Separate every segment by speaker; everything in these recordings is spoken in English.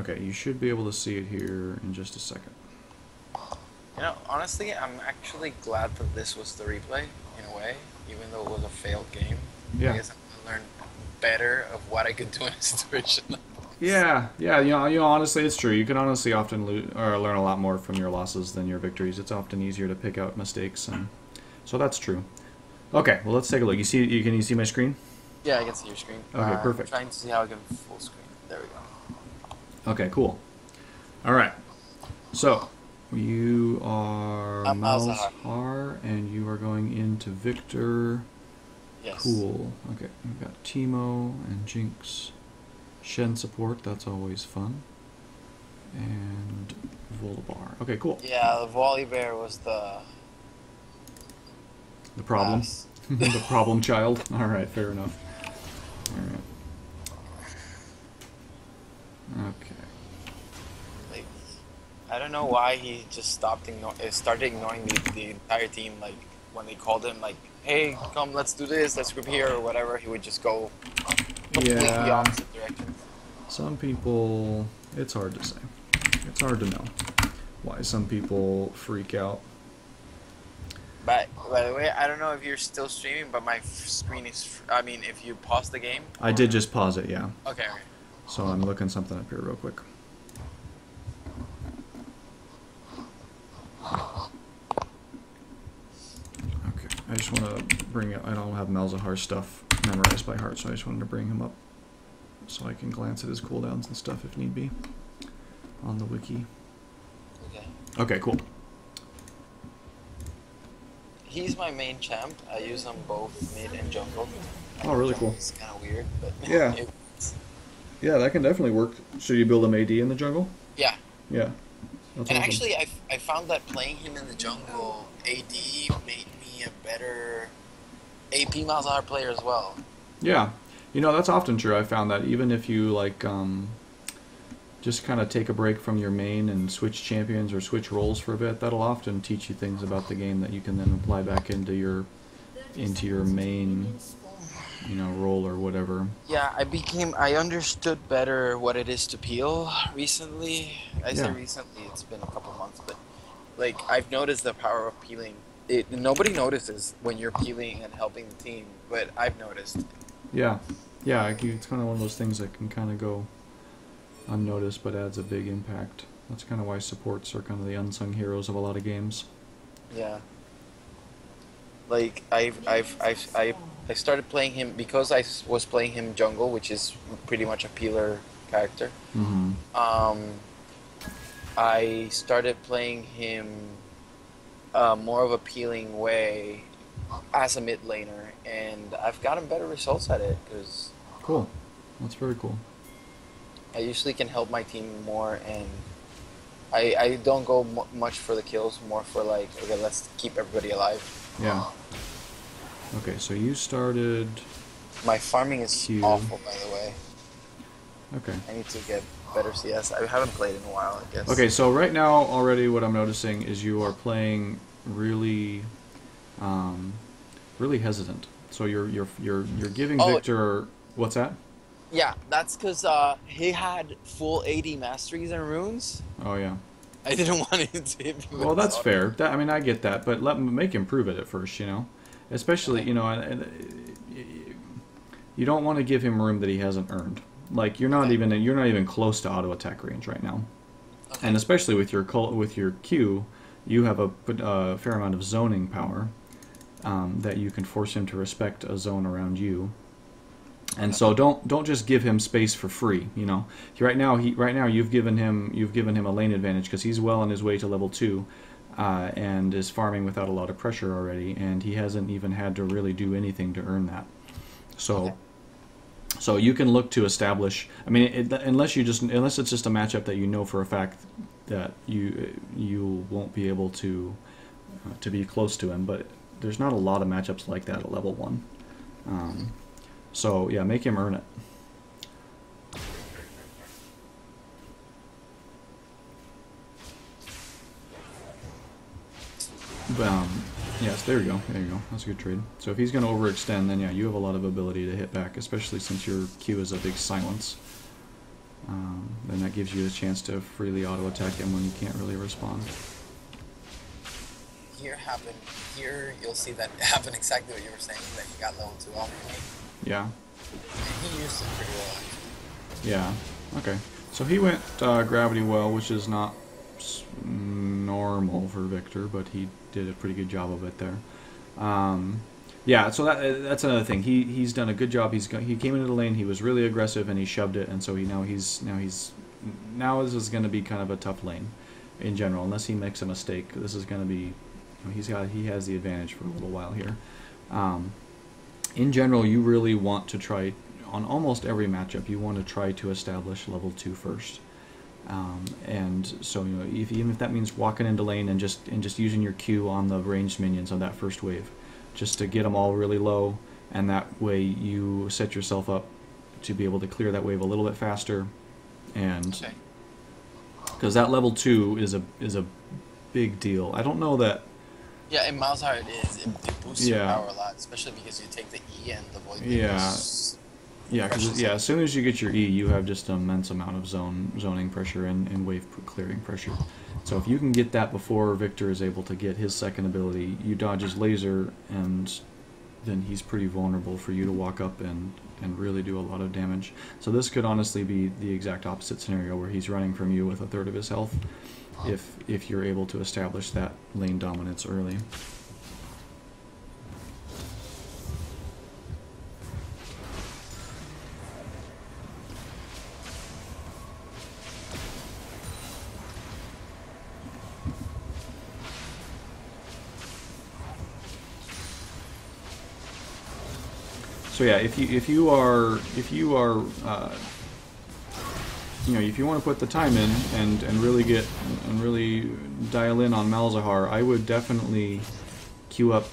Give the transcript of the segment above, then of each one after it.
Speaker 1: Okay, you should be able to see it here in just a second.
Speaker 2: You know, honestly, I'm actually glad that this was the replay, in a way, even though it was a failed game. I
Speaker 1: Yeah.
Speaker 2: guess I'm gonna learn better of what I could do in a situation like this.
Speaker 1: Yeah, yeah, honestly, it's true. You can honestly often or learn a lot more from your losses than your victories. It's often easier to pick out mistakes, and so that's true. Okay, well, let's take a look. Can you see my screen?
Speaker 2: Yeah, I can see your screen.
Speaker 1: Okay,
Speaker 2: I'm
Speaker 1: perfect.
Speaker 2: trying to see how I can full screen. There we go.
Speaker 1: Okay, cool. All right. So, you are
Speaker 2: I'm Malzahar.
Speaker 1: Malzahar, and you are going into Victor.
Speaker 2: Yes.
Speaker 1: Cool. Okay, we've got Timo and Jinx. Shen support, that's always fun. And Volibear. Okay, cool.
Speaker 2: Yeah, the volley bear was
Speaker 1: The problem.
Speaker 2: ass.
Speaker 1: The problem child. Alright, fair enough. Alright. Okay.
Speaker 2: Like, I don't know why he just started ignoring the entire team. Like when they called him, like, "Hey, come, let's do this, let's group here," or whatever, he would just go completely
Speaker 1: Yeah.
Speaker 2: opposite direction.
Speaker 1: Some people, it's hard to say. It's hard to know why some people freak out.
Speaker 2: But by the way, I don't know if you're still streaming, but my screen is. I mean, if you pause the game.
Speaker 1: I did just pause it, yeah.
Speaker 2: Okay. Okay.
Speaker 1: So I'm looking something up here real quick. Okay, I just want to bring it. I don't have Malzahar stuff memorized by heart, so I just wanted to bring him up so I can glance at his cooldowns and stuff if need be on the wiki.
Speaker 2: Okay.
Speaker 1: Okay, cool.
Speaker 2: He's my main champ. I use them both mid and jungle.
Speaker 1: Oh, really cool.
Speaker 2: It's kind of weird, but
Speaker 1: Yeah.
Speaker 2: it's,
Speaker 1: Yeah, that can definitely work. Should you build him AD in the jungle?
Speaker 2: yeah.
Speaker 1: Yeah. That's
Speaker 2: And
Speaker 1: awesome.
Speaker 2: actually, I found that playing him in the jungle AD made me a better AP Malzahar player as well.
Speaker 1: Yeah. That's often true. I found that even if you like just kind of take a break from your main and switch champions or switch roles for a bit, that'll often teach you things about the game that you can then apply back into your main, role or whatever.
Speaker 2: Yeah, I understood better what it is to peel recently. I say
Speaker 1: Yeah.
Speaker 2: recently, it's been a couple months, but like I've noticed the power of peeling. Nobody notices when you're peeling and helping the team, but I've noticed.
Speaker 1: Yeah. Yeah, it's kind of one of those things that can kind of go unnoticed but adds a big impact. That's kind of why supports are kind of the unsung heroes of a lot of games.
Speaker 2: Yeah. Like I started playing him because was playing him jungle, which is pretty much a peeler character.
Speaker 1: Mm-hmm.
Speaker 2: I started playing him more of a peeling way as a mid laner, and I've gotten better results at it because
Speaker 1: Cool. That's very cool.
Speaker 2: I usually can help my team more, and I don't go much for the kills, more for like, okay, let's keep everybody alive.
Speaker 1: Yeah. Okay, so you started...
Speaker 2: My farming is
Speaker 1: Q.
Speaker 2: awful, by the way.
Speaker 1: Okay.
Speaker 2: I need to get better CS. I haven't played in a while, I guess.
Speaker 1: Okay, so right now already what I'm noticing is you are playing really, really hesitant. So you're giving
Speaker 2: Oh.
Speaker 1: Victor... What's that?
Speaker 2: Yeah, that's because he had full AD masteries and runes.
Speaker 1: Oh, yeah.
Speaker 2: I didn't want him to hit me with
Speaker 1: Well, that's
Speaker 2: this
Speaker 1: fair. I mean, I get that, but make him prove it at first, Especially, you don't want to give him room that he hasn't earned. Like you're not even close to auto attack range right now,
Speaker 2: Okay.
Speaker 1: and especially with your Q, you have a fair amount of zoning power that you can force him to respect a zone around you. And so don't just give him space for free. Right now you've given him a lane advantage because he's well on his way to level 2, and is farming without a lot of pressure already, and he hasn't even had to really do anything to earn that. So.
Speaker 2: Okay.
Speaker 1: So you can look to establish. I mean, unless it's just a matchup that you know for a fact that you won't be able to be close to him. But there's not a lot of matchups like that at level 1. So yeah, make him earn it. Yes, there you go. There you go. That's a good trade. So if he's going to overextend, then yeah, you have a lot of ability to hit back, especially since your Q is a big silence. Then that gives you a chance to freely auto-attack him when you can't really respond.
Speaker 2: Here you'll see that happen exactly what you were saying, that he got level 2 already.
Speaker 1: Yeah.
Speaker 2: And he used it pretty well, actually.
Speaker 1: Yeah. Okay. So he went Gravity Well, which is not normal for Viktor, but he did a pretty good job of it there. Yeah, so that's another thing. He's done a good job. He came into the lane. He was really aggressive, and he shoved it. And so now this is going to be kind of a tough lane in general, unless he makes a mistake. This is going to be, he has the advantage for a little while here. In general, you really want to try on almost every matchup. You want to try to establish level 2 first. And so even if that means walking into lane and just using your Q on the ranged minions on that first wave, just to get them all really low, and that way you set yourself up to be able to clear that wave a little bit faster, and because that level 2 is a big deal. I don't know that.
Speaker 2: Yeah, in Malzahar it is. It boosts your power a lot, especially because you take the E and the void.
Speaker 1: Yeah, because as soon as you get your E, you have just an immense amount of zoning pressure and wave clearing pressure. So if you can get that before Viktor is able to get his second ability, you dodge his laser, and then he's pretty vulnerable for you to walk up and really do a lot of damage. So this could honestly be the exact opposite scenario, where he's running from you with a third of his health, if you're able to establish that lane dominance early. So yeah, if you want to put the time in and really dial in on Malzahar, I would definitely queue up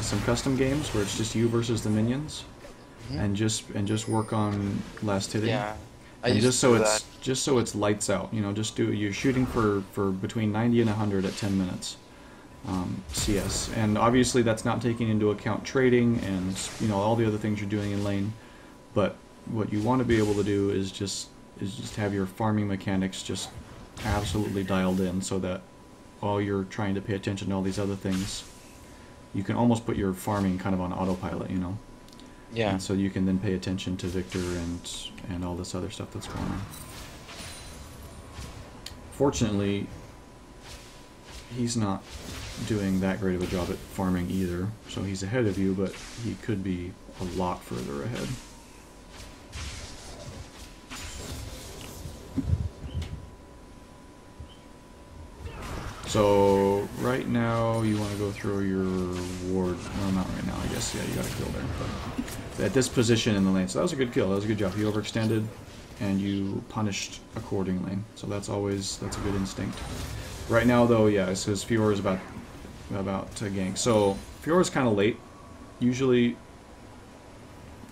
Speaker 1: some custom games where it's just you versus the minions, and just work on last hitting.
Speaker 2: Yeah,
Speaker 1: and just so it's lights out. You're shooting for between 90 and 100 at 10 minutes. CS, and obviously that's not taking into account trading and all the other things you're doing in lane, but what you want to be able to do is just have your farming mechanics just absolutely dialed in, so that while you're trying to pay attention to all these other things, you can almost put your farming kind of on autopilot,
Speaker 2: Yeah.
Speaker 1: And so you can then pay attention to Viktor and all this other stuff that's going on. Fortunately, he's not doing that great of a job at farming either, so he's ahead of you, but he could be a lot further ahead. So right now you want to go through your ward. Well, not right now, I guess. Yeah, you got a kill there, but at this position in the lane. So that was a good kill. That was a good job. You overextended and you punished accordingly. So that's a good instinct. Right now, though, yeah, it says Fiora is about to gank. So Fiora's kind of late. Usually,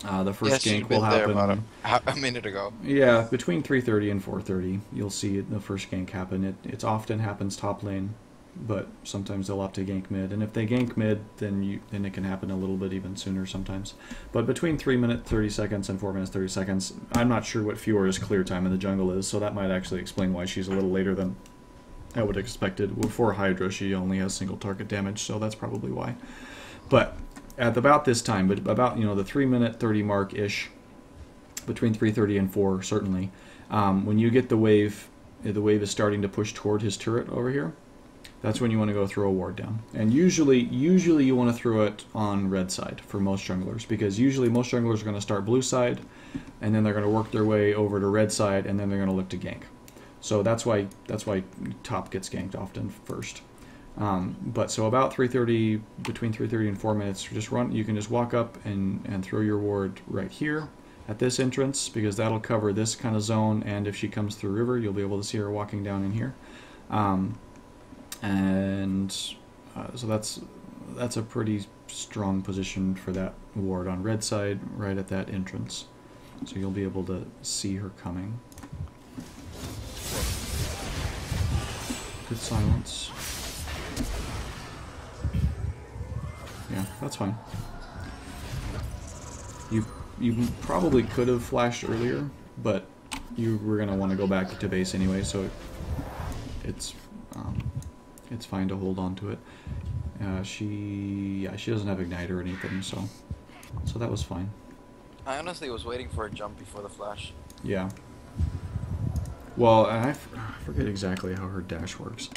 Speaker 1: the first gank will happen
Speaker 2: about a minute ago.
Speaker 1: Yeah, between 3:30 and 4:30, you'll see the first gank happen. It often happens top lane, but sometimes they'll opt to gank mid. And if they gank mid, then it can happen a little bit even sooner sometimes. But between 3 minutes 30 seconds and 4 minutes 30 seconds, I'm not sure what Fiora's clear time in the jungle is. So that might actually explain why she's a little later than I would have expected. Before Hydra, she only has single target damage, so that's probably why. But at about this time, but about the 3 minute 30 mark ish, between 3:30 and 4 certainly, when you get the wave is starting to push toward his turret over here. That's when you want to go throw a ward down. And usually you want to throw it on red side for most junglers, because usually most junglers are going to start blue side, and then they're going to work their way over to red side, and then they're going to look to gank. So that's why top gets ganked often first. But so about 3:30, between 3:30 and 4 minutes, you can just walk up and throw your ward right here at this entrance, because that'll cover this kind of zone, and if she comes through river, you'll be able to see her walking down in here. So that's a pretty strong position for that ward on red side, right at that entrance. So you'll be able to see her coming. Good silence. Yeah, that's fine. You probably could have flashed earlier, but you were gonna want to go back to base anyway, so it's fine to hold on to it. She doesn't have ignite or anything, so that was fine.
Speaker 2: I honestly was waiting for a jump before the flash.
Speaker 1: Yeah. Well, and I forget exactly how her dash works.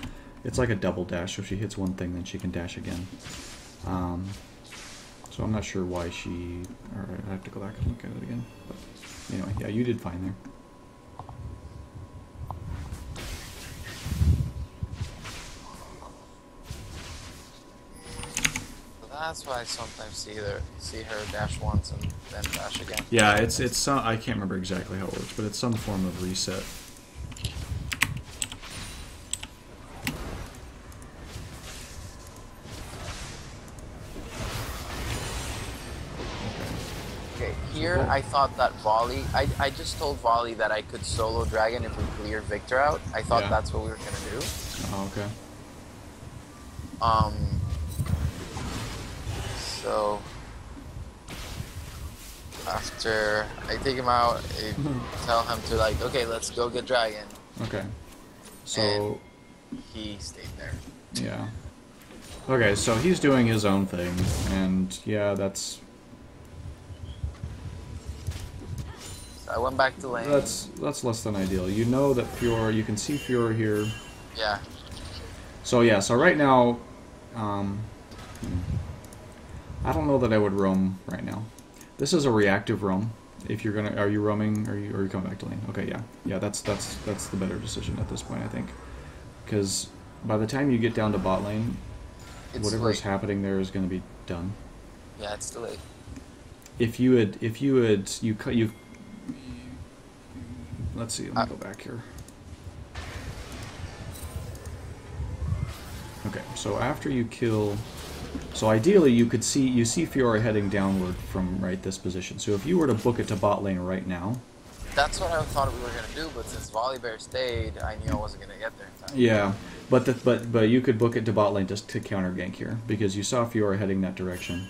Speaker 1: It's like a double dash, so if she hits one thing, then she can dash again. So I'm not sure why she... Alright, I have to go back and look at it again. But anyway, yeah, you did fine there.
Speaker 2: That's why I sometimes see her dash once and then dash again.
Speaker 1: Yeah, it's some, I can't remember exactly how it works, but it's some form of reset.
Speaker 2: Okay, here I thought that volley. I just told volley that I could solo dragon if we clear Viktor out. I thought that's what we were gonna do.
Speaker 1: Oh, okay.
Speaker 2: So after I take him out, I tell him to like, okay, let's go get dragon.
Speaker 1: Okay. So
Speaker 2: and he stayed there.
Speaker 1: Yeah. Okay, so he's doing his own thing, and yeah, that's.
Speaker 2: So I went back to lane.
Speaker 1: That's less than ideal. You know that Fiora, you can see Fiora here.
Speaker 2: Yeah.
Speaker 1: So yeah, so right now, I don't know that I would roam right now. This is a reactive roam. If you're gonna, are you roaming? Or are you coming back to lane? Okay, yeah, that's the better decision at this point, I think, because by the time you get down to bot lane, whatever's happening there is going to be done.
Speaker 2: Yeah, it's too late.
Speaker 1: If you had, let's see, let me go back here. Okay, so after you kill, so ideally you see Fiora heading downward from this position. So if you were to book it to bot lane right now.
Speaker 2: That's what I thought we were gonna do, but since Volibear stayed, I knew I wasn't gonna get there in time.
Speaker 1: Yeah, but you could book it to bot lane just to counter gank here because you saw Fiora heading that direction,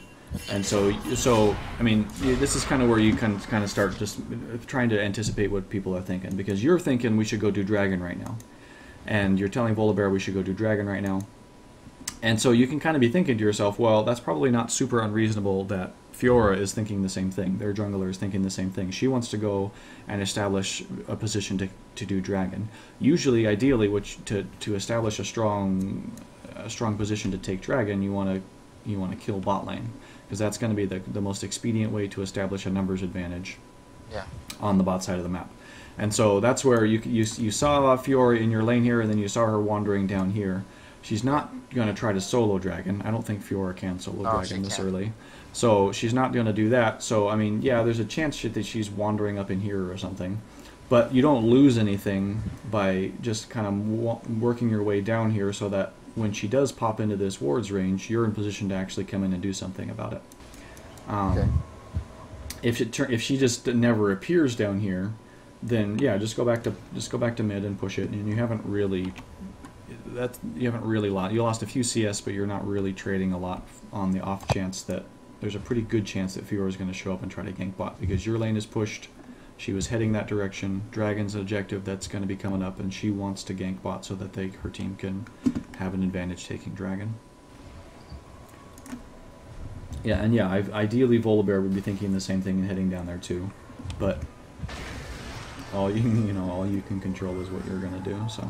Speaker 1: and so I mean this is kind of where you can kind of start just trying to anticipate what people are thinking, because you're thinking we should go do dragon right now, and you're telling Volibear we should go do dragon right now. And so you can kind of be thinking to yourself, well, that's probably not super unreasonable that Fiora is thinking the same thing. Their jungler is thinking the same thing. She wants to go and establish a position to do dragon. Usually, ideally, to establish a strong position to take dragon, you want to kill bot lane, because that's going to be the most expedient way to establish a numbers advantage.
Speaker 2: Yeah.
Speaker 1: On the bot side of the map. And so that's where you saw Fiora in your lane here, and then you saw her wandering down here. She's not going to try to solo dragon. I don't think Fiora can solo dragon this early. So she's not going to do that. So, I mean, yeah, there's a chance that she's wandering up in here or something. But you don't lose anything by just kind of working your way down here so that when she does pop into this ward's range, you're in position to actually come in and do something about it.
Speaker 2: Okay.
Speaker 1: If she just never appears down here, then yeah, just go back to mid and push it, and you haven't really you lost a few CS, but you're not really trading a lot on the off chance that there's a pretty good chance that Fiora is going to show up and try to gank bot, because your lane is pushed. She was heading that direction. Dragon's objective that's going to be coming up, and she wants to gank bot so that her team can have an advantage taking dragon. Yeah, and yeah, ideally Volibear would be thinking the same thing and heading down there too, but all you can control is what you're going to do. So.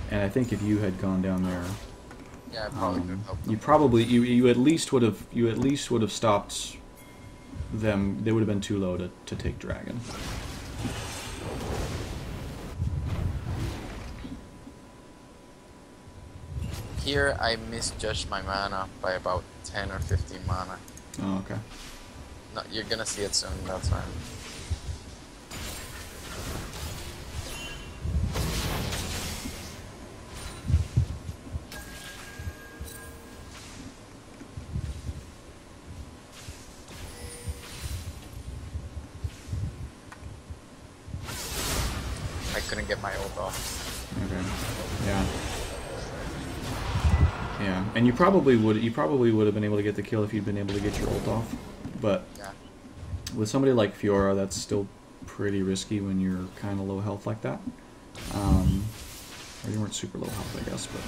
Speaker 1: And I think if you had gone down there,
Speaker 2: yeah, I probably could help them.
Speaker 1: you at least would have stopped them. They would have been too low to take dragon.
Speaker 2: Here I misjudged my mana by about 10 or 15 mana.
Speaker 1: Oh, okay.
Speaker 2: No, you're gonna see it soon. That's fine. Couldn't get my ult off.
Speaker 1: Okay. Yeah. Yeah, and you probably would have been able to get the kill if you'd been able to get your ult off, but
Speaker 2: yeah.
Speaker 1: With somebody like Fiora, that's still pretty risky when you're kind of low health like that. Or you weren't super low health, I guess, but...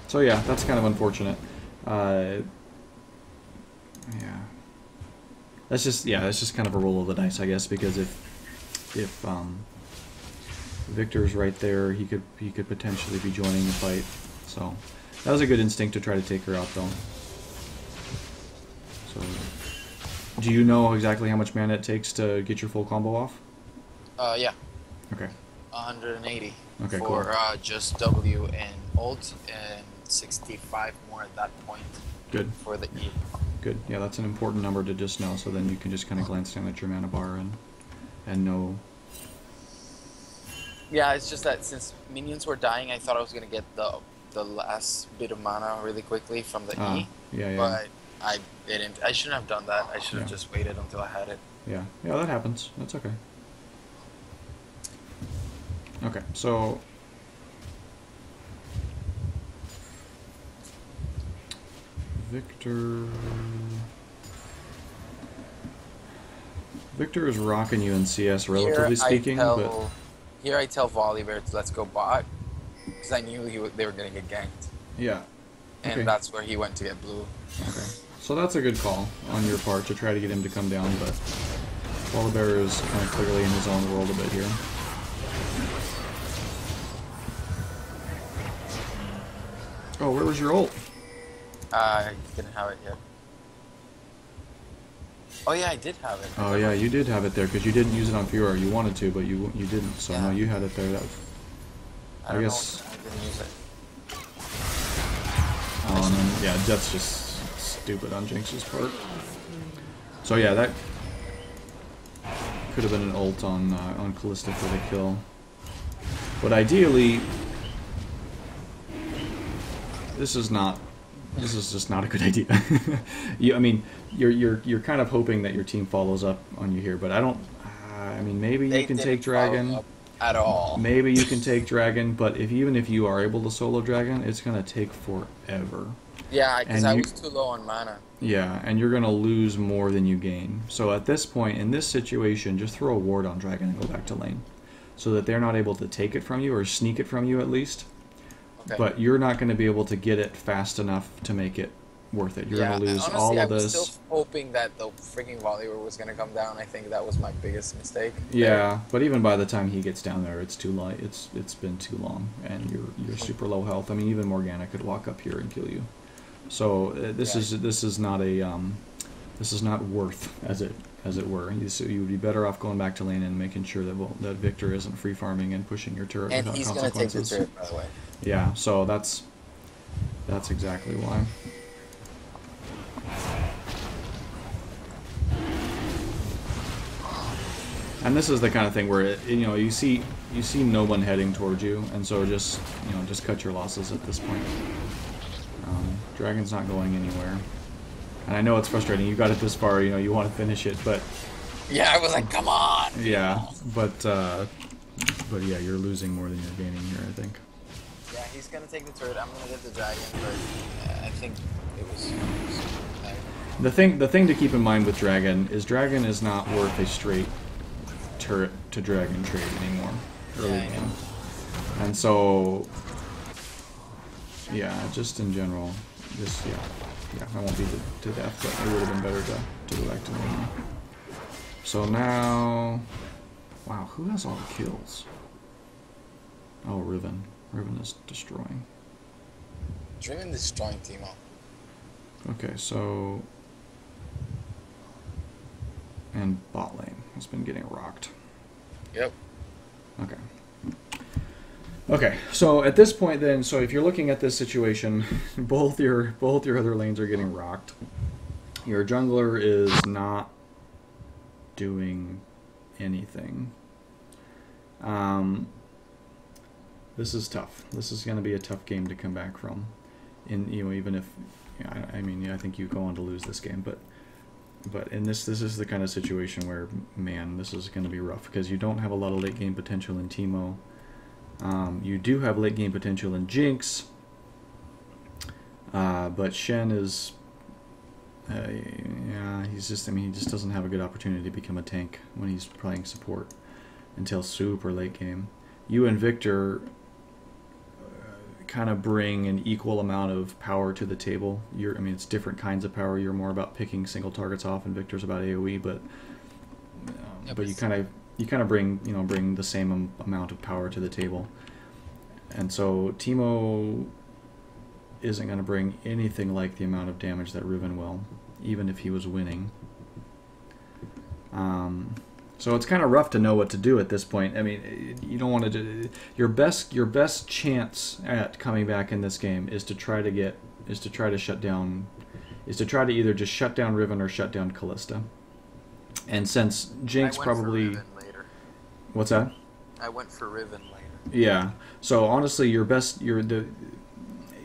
Speaker 1: so yeah, that's kind of unfortunate. Yeah. That's just kind of a roll of the dice, I guess, because if Viktor's right there, he could potentially be joining the fight. So that was a good instinct to try to take her out, though. So, do you know exactly how much mana it takes to get your full combo off?
Speaker 2: Yeah.
Speaker 1: Okay.
Speaker 2: 180
Speaker 1: Okay,
Speaker 2: for
Speaker 1: cool.
Speaker 2: just W and ult, and 65 more at that point.
Speaker 1: Good.
Speaker 2: For the E.
Speaker 1: Good. Yeah, that's an important number to just know, so then you can just kind of glance down at your mana bar and know.
Speaker 2: Yeah, it's just that since minions were dying, I thought I was gonna get the last bit of mana really quickly from the E.
Speaker 1: Yeah.
Speaker 2: But I didn't. I shouldn't have done that. I should have
Speaker 1: Yeah.
Speaker 2: just waited until I had it.
Speaker 1: Yeah, that happens. That's okay. Okay, so Victor is rocking you in CS, relatively speaking, but
Speaker 2: here I tell Volibear to let's go bot because I knew they were gonna get ganked,
Speaker 1: yeah, okay.
Speaker 2: and that's where he went to get blue.
Speaker 1: Okay, so that's a good call on your part to try to get him to come down, but Volibear is kind of clearly in his own world a bit here. Oh, where was your ult?
Speaker 2: I didn't have it yet. Oh yeah, I did have it.
Speaker 1: Oh yeah, you did have it there because you didn't use it on Fiora. You wanted to, but you didn't. So
Speaker 2: yeah.
Speaker 1: No, you had it there. I guess.
Speaker 2: I didn't use it.
Speaker 1: Yeah, that's just stupid on Jinx's part. So yeah, that could have been an ult on Callista for the kill. But ideally, this is just not a good idea. I mean, you're kind of hoping that your team follows up on you here, but I don't. I mean, maybe you can take Dragon.
Speaker 2: At all.
Speaker 1: Maybe you can take Dragon, but even if you are able to solo Dragon, it's gonna take forever.
Speaker 2: Yeah, because I was too low on mana.
Speaker 1: Yeah, and you're gonna lose more than you gain. So at this point, in this situation, just throw a ward on Dragon and go back to lane, so that they're not able to take it from you or sneak it from you at least. Okay. But you're not going to be able to get it fast enough to make it worth it. You're going to lose
Speaker 2: honestly,
Speaker 1: all of this.
Speaker 2: I was still hoping that the freaking Volibear was going to come down. I think that was my biggest mistake.
Speaker 1: Yeah, but even by the time he gets down there, it's too light. It's been too long, and you're super low health. I mean, even Morgana could walk up here and kill you. So this is not worth as it were. So you would be better off going back to lane and making sure that Viktor isn't free farming and pushing your turret without consequences.
Speaker 2: And he's going to take the turret, by the way.
Speaker 1: Yeah, so that's exactly why. And this is the kind of thing where you see no one heading towards you, and so just cut your losses at this point. Dragon's not going anywhere, and I know it's frustrating. You got it this far, you want to finish it, but
Speaker 2: yeah, I was like, come on.
Speaker 1: Yeah, but yeah, you're losing more than you're gaining here, I think.
Speaker 2: Yeah, he's gonna take the turret. I'm gonna get the dragon, but I think it was.
Speaker 1: The thing to keep in mind with dragon is not worth a straight turret to dragon trade anymore early game, and so yeah, just in general, I won't beat it to death, but it would have been better to go back to normal. So now, wow, who has all the kills? Oh, Riven. Riven is destroying.
Speaker 2: Riven destroying Teemo.
Speaker 1: Okay, so... And bot lane has been getting rocked.
Speaker 2: Yep.
Speaker 1: Okay. Okay, so at this point then, so if you're looking at this situation, both your other lanes are getting rocked. Your jungler is not doing anything. This is tough. This is going to be a tough game to come back from. Even if, I think you go on to lose this game, but in this is the kind of situation where, man, this is going to be rough because you don't have a lot of late game potential in Teemo. You do have late game potential in Jinx, but Shen is Yeah, he's just. I mean, he just doesn't have a good opportunity to become a tank when he's playing support until super late game. You and Victor kind of bring an equal amount of power to the table. I mean, it's different kinds of power. You're more about picking single targets off, and Victor's about AOE. But you kind of bring the same amount of power to the table. And so Teemo isn't going to bring anything like the amount of damage that Riven will, even if he was winning. So it's kind of rough to know what to do at this point. I mean, you don't want to do your best chance at coming back in this game is to try to either just shut down Riven or shut down Callista. And since Jinx probably
Speaker 2: Riven later.
Speaker 1: What's that?
Speaker 2: I went for Riven later.
Speaker 1: Yeah. So honestly,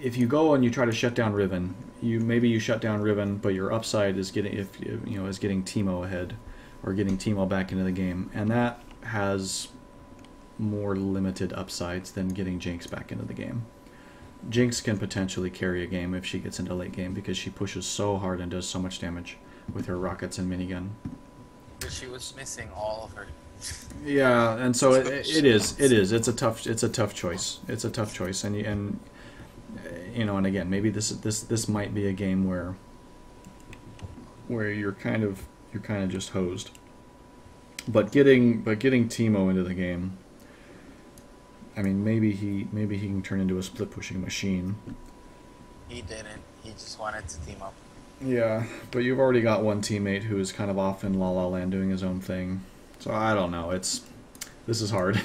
Speaker 1: if you go and you try to shut down Riven, maybe you shut down Riven, but your upside is getting Teemo ahead, or getting Teemo back into the game, and that has more limited upsides than getting Jinx back into the game. Jinx can potentially carry a game if she gets into late game because she pushes so hard and does so much damage with her rockets and minigun.
Speaker 2: But she was missing all of her.
Speaker 1: Yeah, and so it is. It's a tough choice. It's a tough choice, and and again, maybe this might be a game where you're kind of just hosed. But getting Teemo into the game, I mean, maybe he can turn into a split pushing machine.
Speaker 2: He didn't. He just wanted to team up.
Speaker 1: Yeah, but you've already got one teammate who is kind of off in La La Land doing his own thing. So I don't know. This is hard.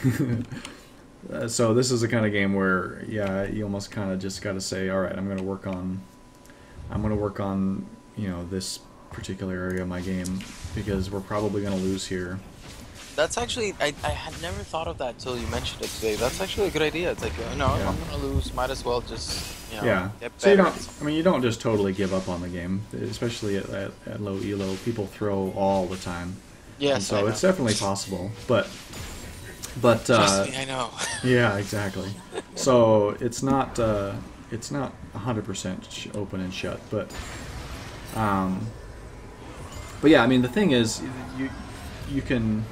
Speaker 1: So this is the kind of game where, yeah, you almost kind of just got to say, all right, I'm going to work on this particular area of my game because we're probably going to lose here.
Speaker 2: That's actually, I had never thought of that till you mentioned it today. That's actually a good idea. It's like, yeah. I'm going to lose, might as well just, get better.
Speaker 1: So you don't just totally give up on the game, especially at low elo. People throw all the time.
Speaker 2: Yes,
Speaker 1: and so it's definitely possible, but
Speaker 2: trust me, I know.
Speaker 1: Yeah, exactly. So it's not 100% open and shut, but yeah, I mean the thing is, you can.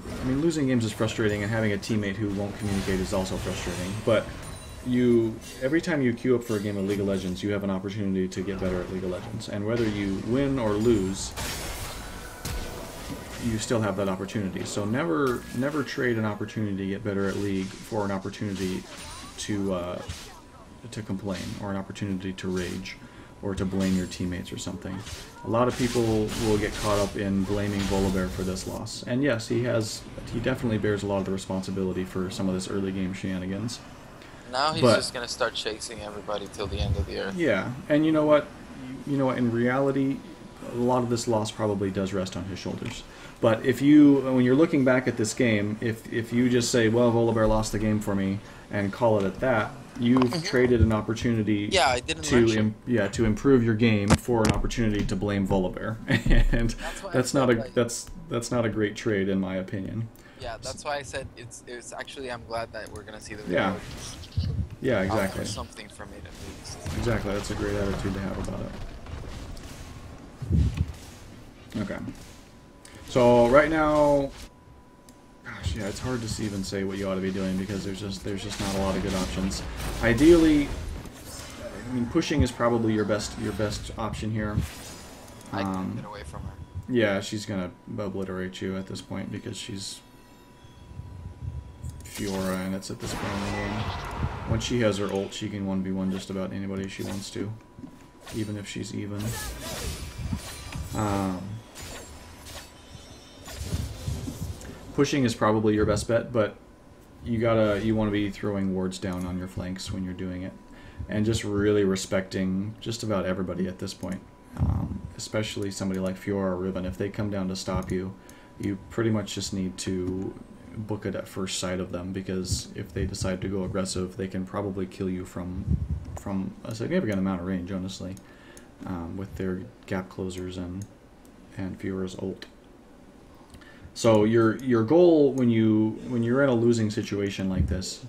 Speaker 1: I mean, losing games is frustrating, and having a teammate who won't communicate is also frustrating. But every time you queue up for a game of League of Legends, you have an opportunity to get better at League of Legends, and whether you win or lose, you still have that opportunity. So never trade an opportunity to get better at League for an opportunity to complain, or an opportunity to rage, or to blame your teammates or something. A lot of people will get caught up in blaming Volibear for this loss. And yes, he definitely bears a lot of the responsibility for some of this early game shenanigans.
Speaker 2: Now he's just going to start chasing everybody till the end of the earth.
Speaker 1: Yeah, and you know what? In reality, a lot of this loss probably does rest on his shoulders. But when you're looking back at this game, if you just say, well, Volibear lost the game for me, and call it at that, you've traded an opportunity to improve your game for an opportunity to blame Volibear. And that's not a great trade, in my opinion.
Speaker 2: Yeah, that's why I said it's actually, I'm glad that we're going to see the
Speaker 1: video. Yeah, exactly.
Speaker 2: Something from it at least.
Speaker 1: Exactly, that's a great attitude to have about it. Okay. So right now, gosh, yeah, it's hard to even say what you ought to be doing because there's just not a lot of good options. Ideally, I mean, pushing is probably your best option here.
Speaker 2: I can get away from her.
Speaker 1: Yeah, she's gonna obliterate you at this point because she's Fiora, and it's at this point in the game. Once she has her ult, she can 1v1 just about anybody she wants to, even if she's even. Pushing is probably your best bet, but you want to be throwing wards down on your flanks when you're doing it, and just really respecting just about everybody at this point, especially somebody like Fiora or Riven. If they come down to stop you, you pretty much just need to book it at first sight of them, because if they decide to go aggressive, they can probably kill you from a significant amount of range, honestly, with their gap closers and Fiora's ult. So your goal when you're in a losing situation like this,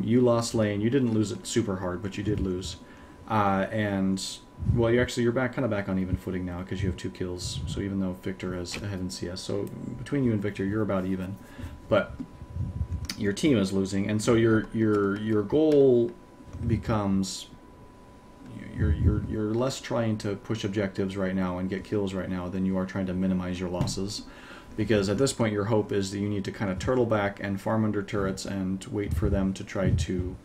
Speaker 1: you lost lane. You didn't lose it super hard, but you did lose. And well, you're back kind of back on even footing now because you have 2 kills. So even though Victor is ahead in CS, so between you and Victor, you're about even, but your team is losing, and so your goal becomes you're less trying to push objectives right now and get kills right now than you are trying to minimize your losses. Because at this point, your hope is that you need to kind of turtle back and farm under turrets and wait for them to try to,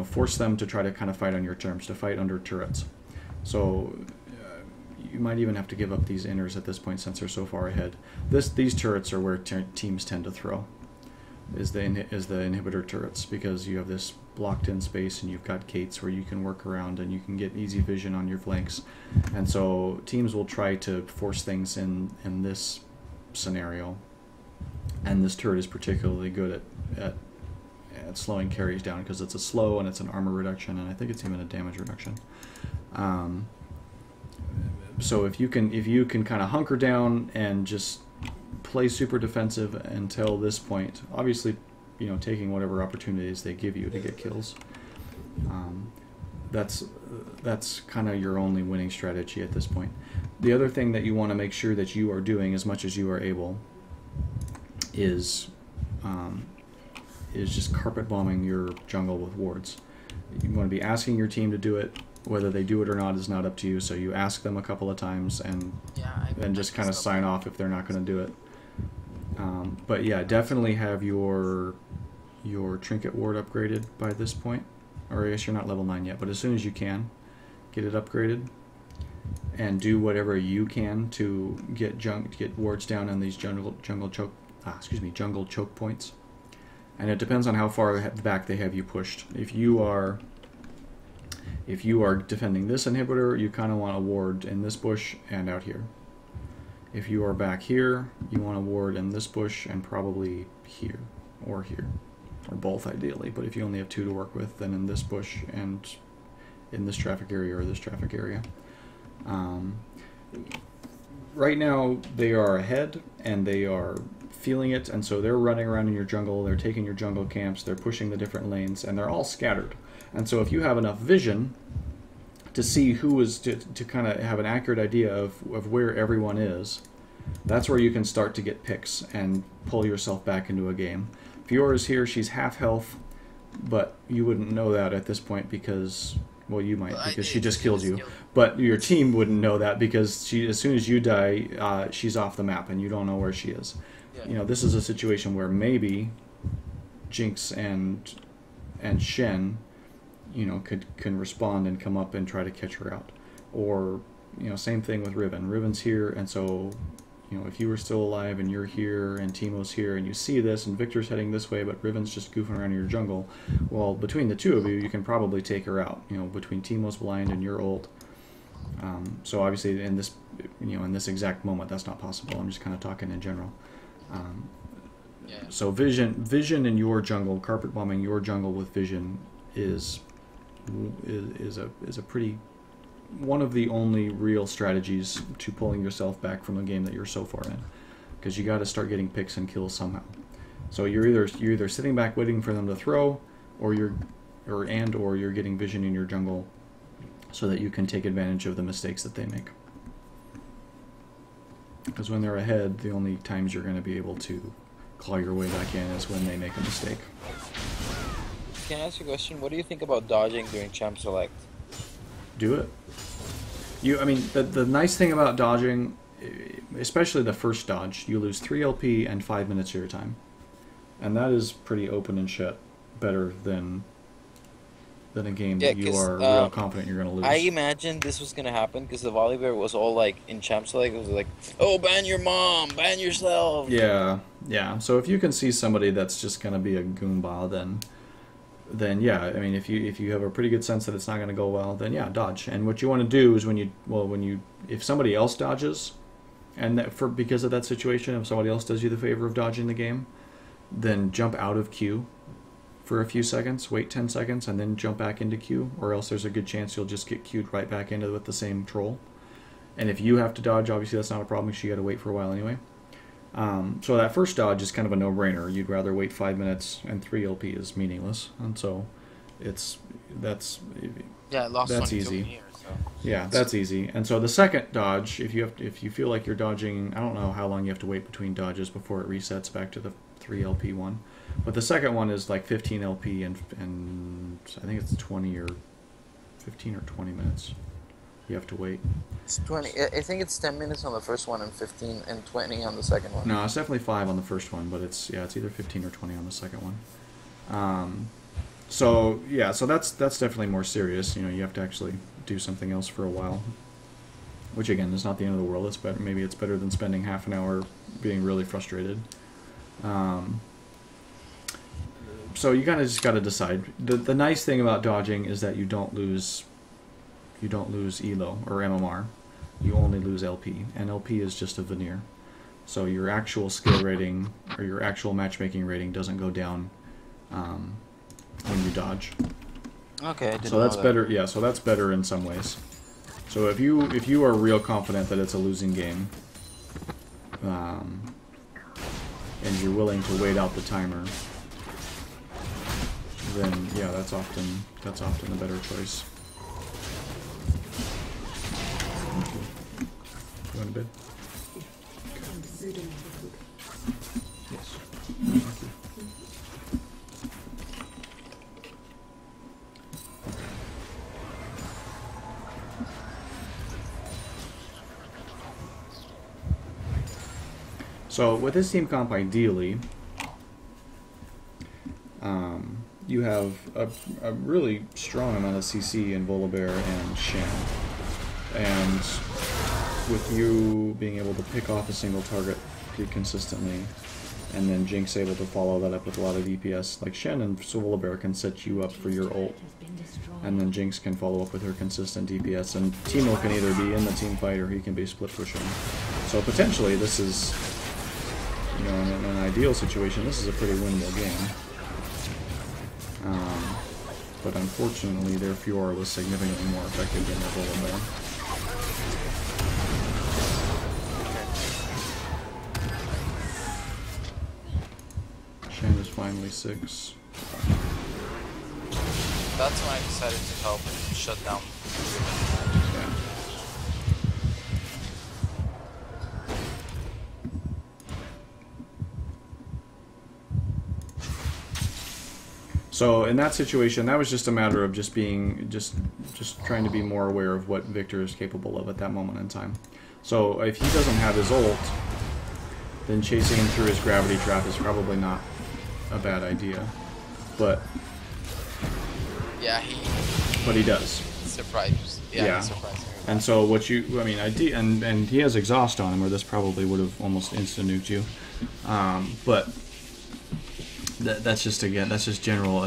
Speaker 1: force them to try to kind of fight on your terms, to fight under turrets. So you might even have to give up these inners at this point since they're so far ahead. These turrets are where teams tend to throw, is the inhibitor turrets, because you have this blocked in space and you've got gates where you can work around and you can get easy vision on your flanks. And so teams will try to force things in this scenario, and this turret is particularly good at slowing carries down because it's a slow and it's an armor reduction, and I think it's even a damage reduction. So if you can kind of hunker down and just play super defensive until this point, obviously taking whatever opportunities they give you to get kills, that's kind of your only winning strategy at this point. The other thing that you want to make sure that you are doing as much as you are able is just carpet bombing your jungle with wards. You want to be asking your team to do it. Whether they do it or not is not up to you. So you ask them a couple of times and just kind of sign off if they're not going to do it. But yeah, definitely have your trinket ward upgraded by this point. Or I guess you're not level 9 yet, but as soon as you can, get it upgraded. And do whatever you can to get wards down on these jungle choke points. And it depends on how far back they have you pushed. If you are defending this inhibitor, you kind of want a ward in this bush and out here. If you are back here, you want a ward in this bush and probably here, or both ideally. But if you only have 2 to work with, then in this bush and in this traffic area or this traffic area. Right now they are ahead and they are feeling it, and so they're running around in your jungle, they're taking your jungle camps, they're pushing the different lanes, and they're all scattered. And so if you have enough vision to see who is to kind of have an accurate idea of where everyone is, that's where you can start to get picks and pull yourself back into a game. Fiora is here, she's half health, but you wouldn't know that at this point because, well, you might, because she just killed you. But your team wouldn't know that because as soon as you die, she's off the map and you don't know where she is. Yeah. This is a situation where maybe Jinx and Shen, can respond and come up and try to catch her out. Or, same thing with Riven. Riven's here, and so, if you were still alive and you're here and Teemo's here and you see this and Victor's heading this way but Riven's just goofing around in your jungle, well, between the two of you, you can probably take her out, between Teemo's blind and your ult. So obviously in this exact moment, that's not possible. I'm just kind of talking in general. So vision in your jungle, carpet bombing your jungle with vision is a pretty, one of the only real strategies to pulling yourself back from a game that you're so far in, because you got to start getting picks and kills somehow. So you're either sitting back waiting for them to throw, or you're getting vision in your jungle so that you can take advantage of the mistakes that they make. Because when they're ahead, the only times you're going to be able to claw your way back in is when they make a mistake.
Speaker 2: Can I ask you a question? What do you think about dodging during champ select?
Speaker 1: Do it. The nice thing about dodging, especially the first dodge, you lose 3 LP and 5 minutes of your time. And that is pretty open and shut, better than a game that you are real confident you're going to lose.
Speaker 2: I imagined this was going to happen because the Volibear was all like, in champ select, it was like, oh, ban your mom, ban yourself.
Speaker 1: Yeah. So if you can see somebody that's just going to be a Goomba, then yeah, if you have a pretty good sense that it's not going to go well, then yeah, dodge. And what you want to do is if somebody else dodges, and because of that situation, if somebody else does you the favor of dodging the game, then jump out of queue for a few seconds, wait 10 seconds, and then jump back into queue, or else there's a good chance you'll just get queued right back into with the same troll. And if you have to dodge, obviously that's not a problem because you got to wait for a while anyway. So that first dodge is kind of a no-brainer. You'd rather wait 5 minutes, and 3 LP is meaningless. And so that's
Speaker 2: Yeah, I lost
Speaker 1: that's
Speaker 2: 22
Speaker 1: easy.
Speaker 2: here, so.
Speaker 1: Yeah, that's easy. And so the second dodge, if you feel like you're dodging, I don't know how long you have to wait between dodges before it resets back to the 3 LP one, but the second one is like 15 LP and I think it's 20 or 15 or 20 minutes. You have to wait.
Speaker 2: It's 20. I think it's 10 minutes on the first one and 15 and 20 on the second one.
Speaker 1: No, it's definitely 5 on the first one, but it's either 15 or 20 on the second one. So yeah, so that's definitely more serious. You know, you have to actually do something else for a while, which again is not the end of the world. It's better. Maybe it's better than spending half an hour being really frustrated. So you kind of just got to decide. The nice thing about dodging is that you don't lose ELO or MMR. You only lose LP, and LP is just a veneer. So your actual skill rating or your actual matchmaking rating doesn't go down when you dodge.
Speaker 2: Okay, I didn't
Speaker 1: so that's
Speaker 2: know that.
Speaker 1: better. Yeah, so that's better in some ways. So if you are real confident that it's a losing game, and you're willing to wait out the timer, then yeah, that's often a better choice. Going to bed? Yes. Thank you. So with this team comp, ideally, you have a really strong amount of CC in Volibear and Shen. And with you being able to pick off a single target pretty consistently, and then Jinx able to follow that up with a lot of DPS, like Shen and Volibear can set you up for your ult, and then Jinx can follow up with her consistent DPS, and Teemo can either be in the team fight or he can be split pushing. So potentially this is, you know, in an ideal situation, this is a pretty winnable game. But unfortunately, their Fiora was significantly more effective than their Volibear. Shen is finally 6.
Speaker 2: That's when I decided to help shut down.
Speaker 1: Yeah. So in that situation, that was just a matter of just being just trying to be more aware of what Viktor is capable of at that moment in time. So if he doesn't have his ult, then chasing him through his gravity trap is probably not a bad idea. But
Speaker 2: yeah,
Speaker 1: he does.
Speaker 2: Surprised. Yeah, he surprised me.
Speaker 1: And so what you, I mean, and he has exhaust on him, or this probably would have almost instant nuked you. But that's just a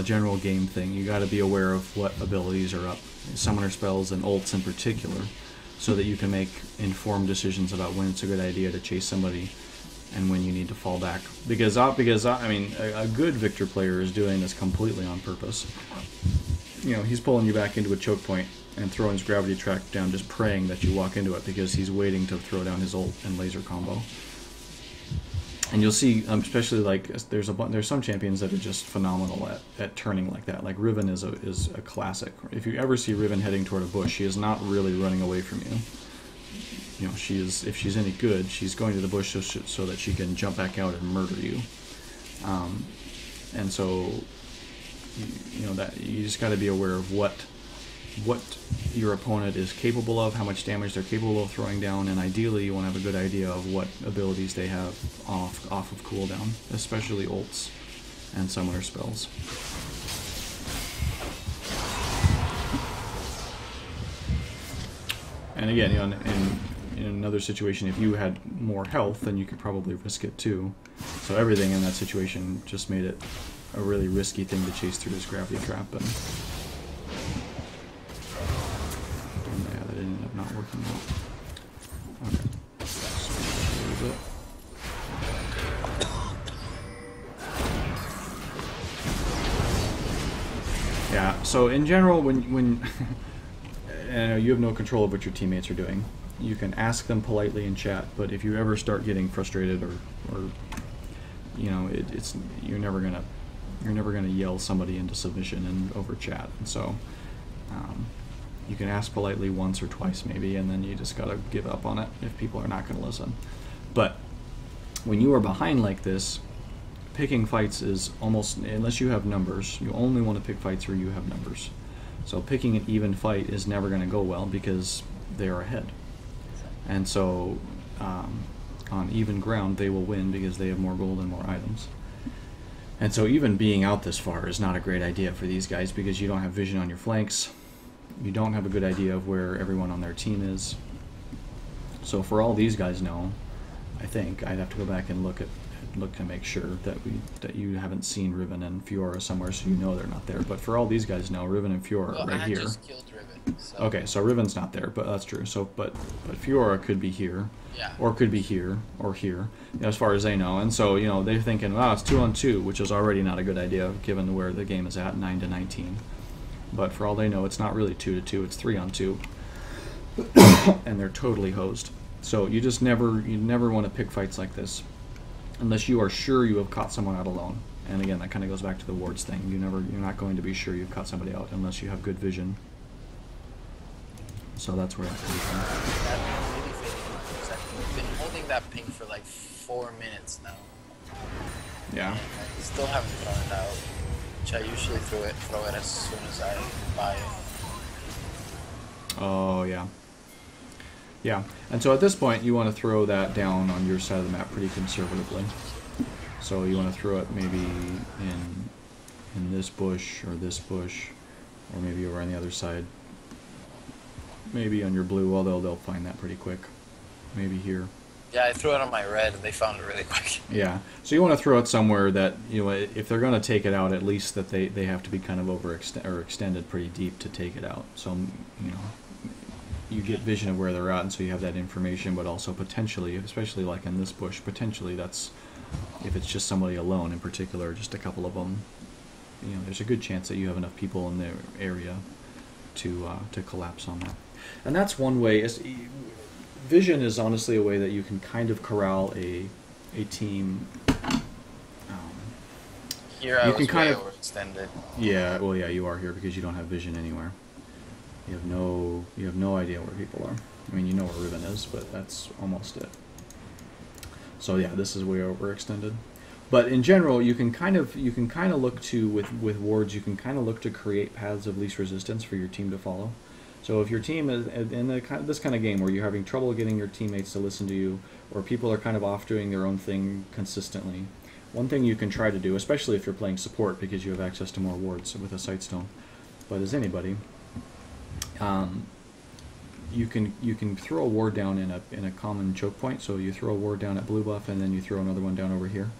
Speaker 1: general game thing. You got to be aware of what abilities are up, summoner spells and ults in particular, so that you can make informed decisions about when it's a good idea to chase somebody and when you need to fall back. Because I mean, a good Viktor player is doing this completely on purpose. You know, he's pulling you back into a choke point and throwing his gravity trap down, just praying that you walk into it, because he's waiting to throw down his ult and laser combo. And you'll see, especially like there's some champions that are just phenomenal at turning like that. Like Riven is a classic. If you ever see Riven heading toward a bush, she is not really running away from you. You know, she is, if she's any good, she's going to the bush so that she can jump back out and murder you. And so, you know, that you just got to be aware of what your opponent is capable of, how much damage they're capable of throwing down, and ideally you want to have a good idea of what abilities they have off of cooldown, especially ults and summoner spells. And again, you know, in another situation, if you had more health, then you could probably risk it too. So everything in that situation just made it a really risky thing to chase through his gravity trap. And yeah, that ended up not working out. Okay. So, a little bit. Yeah, so in general, when you have no control of what your teammates are doing, you can ask them politely in chat, but if you ever start getting frustrated or you know, you're never gonna You're never going to yell somebody into submission and over chat. And so you can ask politely once or twice maybe, and then you just got to give up on it if people are not going to listen. But when you are behind like this, picking fights is almost, unless you have numbers, you only want to pick fights where you have numbers. So picking an even fight is never going to go well because they are ahead. And so on even ground, they will win because they have more gold and more items. And so even being out this far is not a great idea for these guys because you don't have vision on your flanks. You don't have a good idea of where everyone on their team is. So for all these guys know, I think I'd have to go back and look to make sure that you haven't seen Riven and Fiora somewhere, so you know they're not there. But for all these guys know, Riven and Fiora are right here.
Speaker 2: I just killed Riven. So.
Speaker 1: Okay, so Riven's not there, but that's true. So but Fiora could be here,
Speaker 2: yeah,
Speaker 1: or could be here or here, as far as they know. And so they're thinking, wow, it's 2-on-2, which is already not a good idea given where the game is at, 9-19. But for all they know, it's not really 2-2; it's 3-on-2, and they're totally hosed. So you never want to pick fights like this unless you are sure you have caught someone out alone. And again, that kind of goes back to the wards thing. You're not going to be sure you've caught somebody out unless you have good vision. So that's where that's coming from.
Speaker 2: That's really fitting. We've been holding that ping for like 4 minutes now.
Speaker 1: Yeah.
Speaker 2: And I still haven't thrown it out, which I usually throw it as soon as I buy it.
Speaker 1: Oh yeah. Yeah, and so at this point you want to throw that down on your side of the map pretty conservatively. So you want to throw it maybe in this bush, or maybe over on the other side. Maybe on your blue, although they'll find that pretty quick. Maybe here.
Speaker 2: Yeah, I threw it on my red and they found it really quick.
Speaker 1: Yeah, so you want to throw it somewhere that, if they're going to take it out, at least that they have to be kind of extended pretty deep to take it out. So, you get vision of where they're at, and so you have that information, but also potentially, especially like in this bush, potentially that's, if it's just somebody alone in particular, just a couple of them, there's a good chance that you have enough people in the area to collapse on that. And that's one way. Vision is honestly a way that you can kind of corral a team.
Speaker 2: Here I was way overextended.
Speaker 1: Yeah, well, yeah, you are here because you don't have vision anywhere. You have no idea where people are. I mean, you know where Riven is, but that's almost it. So yeah, this is way overextended. But in general, you can kind of look to with wards. You can kind of look to create paths of least resistance for your team to follow. So if your team is in this kind of game where you're having trouble getting your teammates to listen to you, or people are kind of off doing their own thing consistently, one thing you can try to do, especially if you're playing support because you have access to more wards with a sightstone, but as anybody. You can throw a ward down in a common choke point. So you throw a ward down at blue buff, and then you throw another one down over here,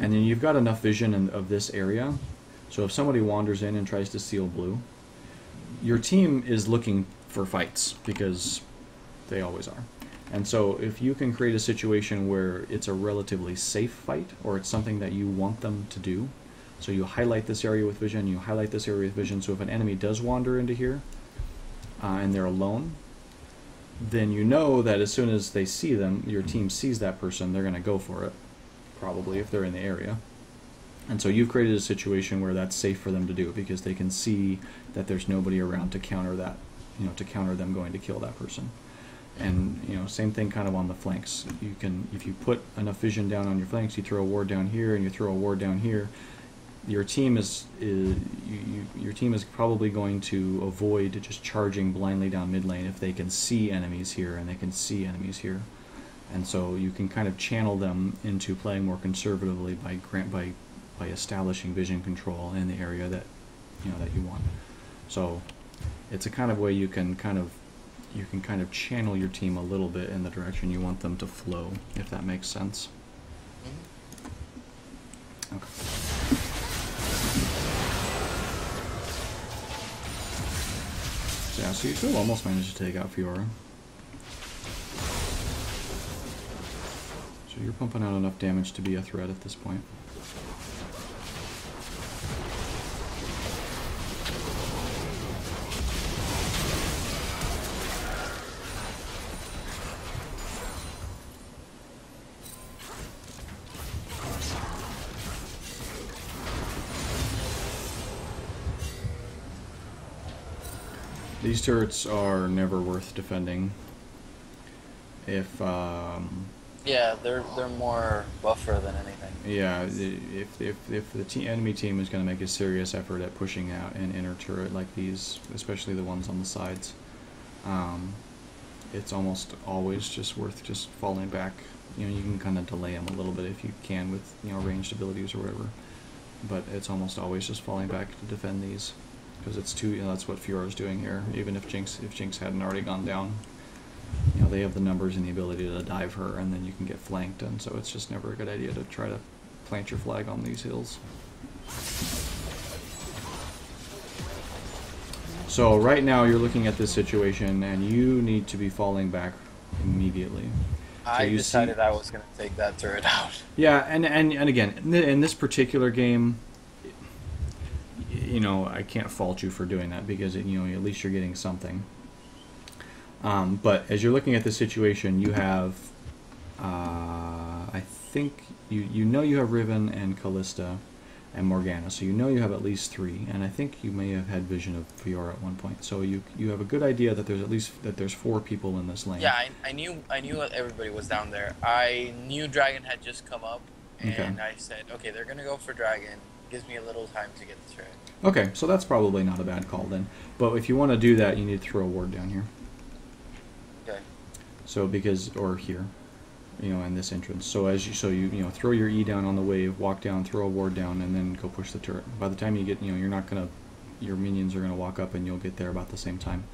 Speaker 1: and then you've got enough vision of this area. So if somebody wanders in and tries to steal blue, your team is looking for fights because they always are. And so if you can create a situation where it's a relatively safe fight, or it's something that you want them to do, so you highlight this area with vision, you highlight this area with vision. So if an enemy does wander into here, and they're alone, then you know that as soon as they see them, your team sees that person, they're going to go for it, probably, if they're in the area. And so you've created a situation where that's safe for them to do because they can see that there's nobody around to counter that, to counter them going to kill that person. And same thing kind of on the flanks. You can, if you put enough vision down on your flanks, you throw a ward down here and you throw a ward down here, your team is probably going to avoid just charging blindly down mid lane if they can see enemies here and they can see enemies here, and so you can kind of channel them into playing more conservatively by establishing vision control in the area that you want. So it's a kind of way you can kind of channel your team a little bit in the direction you want them to flow, if that makes sense. Okay. Yeah, so you still almost managed to take out Fiora. So you're pumping out enough damage to be a threat at this point. These turrets are never worth defending. If
Speaker 2: Yeah, they're more buffer than anything.
Speaker 1: yeah, if the enemy team is going to make a serious effort at pushing out an inner turret like these, especially the ones on the sides, it's almost always just worth just falling back. You know, you can kind of delay them a little bit if you can with, you know, ranged abilities or whatever, but it's almost always just falling back to defend these, because it's too, you know, that's what Fiora's doing here. Even if Jinx hadn't already gone down, you know, they have the numbers and the ability to dive her, and then you can get flanked, and so it's just never a good idea to try to plant your flag on these hills. So right now you're looking at this situation, and you need to be falling back immediately.
Speaker 2: I decided I was going to take that turret out.
Speaker 1: Yeah, and again, in this particular game, you know, I can't fault you for doing that, because you know, at least you're getting something. But as you're looking at this situation, you have, I think you know you have Riven and Callista and Morgana, so you know you have at least 3, and I think you may have had vision of Fiora at one point. So you have a good idea that there's at least 4 people in this lane.
Speaker 2: Yeah, I knew that everybody was down there. I knew Dragon had just come up, and
Speaker 1: Okay.
Speaker 2: I said, okay, they're gonna go for Dragon. Gives me a little time to get the turret.
Speaker 1: Okay, so that's probably not a bad call then. But if you want to do that, you need to throw a ward down here.
Speaker 2: Okay.
Speaker 1: So or here, you know, in this entrance. So you know, throw your E down on the wave, walk down, throw a ward down, and then go push the turret. By the time you get, you know, your minions are gonna walk up, and you'll get there about the same time.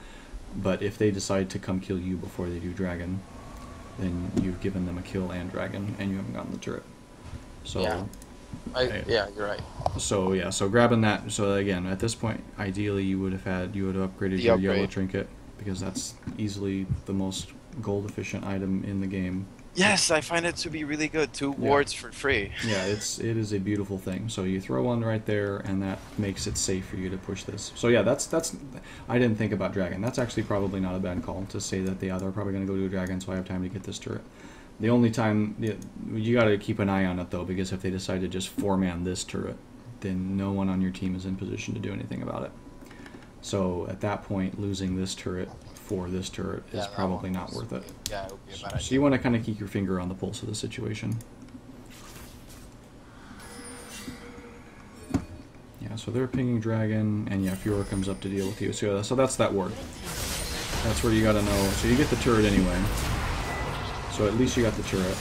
Speaker 1: But if they decide to come kill you before they do Dragon, then you've given them a kill and Dragon, and you haven't gotten the turret. So.
Speaker 2: Yeah. Yeah, you're right.
Speaker 1: So yeah, so grabbing that. So again, at this point, ideally you would have upgraded your yellow trinket, because that's easily the most gold efficient item in the game.
Speaker 2: Yes, I find it to be really good. 2 wards for free.
Speaker 1: Yeah, it is a beautiful thing. So you throw one right there, and that makes it safe for you to push this. So yeah, that's I didn't think about Dragon. That's actually probably not a bad call to say that they're probably going to go to a Dragon, so I have time to get this turret. The only time you got to keep an eye on it though, because if they decide to just 4-man this turret, then no one on your team is in position to do anything about it. So at that point, losing this turret for this turret is probably not worth it.
Speaker 2: Yeah, it would be a bad idea.
Speaker 1: So you want to kind of keep your finger on the pulse of the situation. Yeah, so they're pinging Dragon, and yeah, Fiora comes up to deal with you. So that's that ward. That's where you got to know. So you get the turret anyway. So at least you got the turret.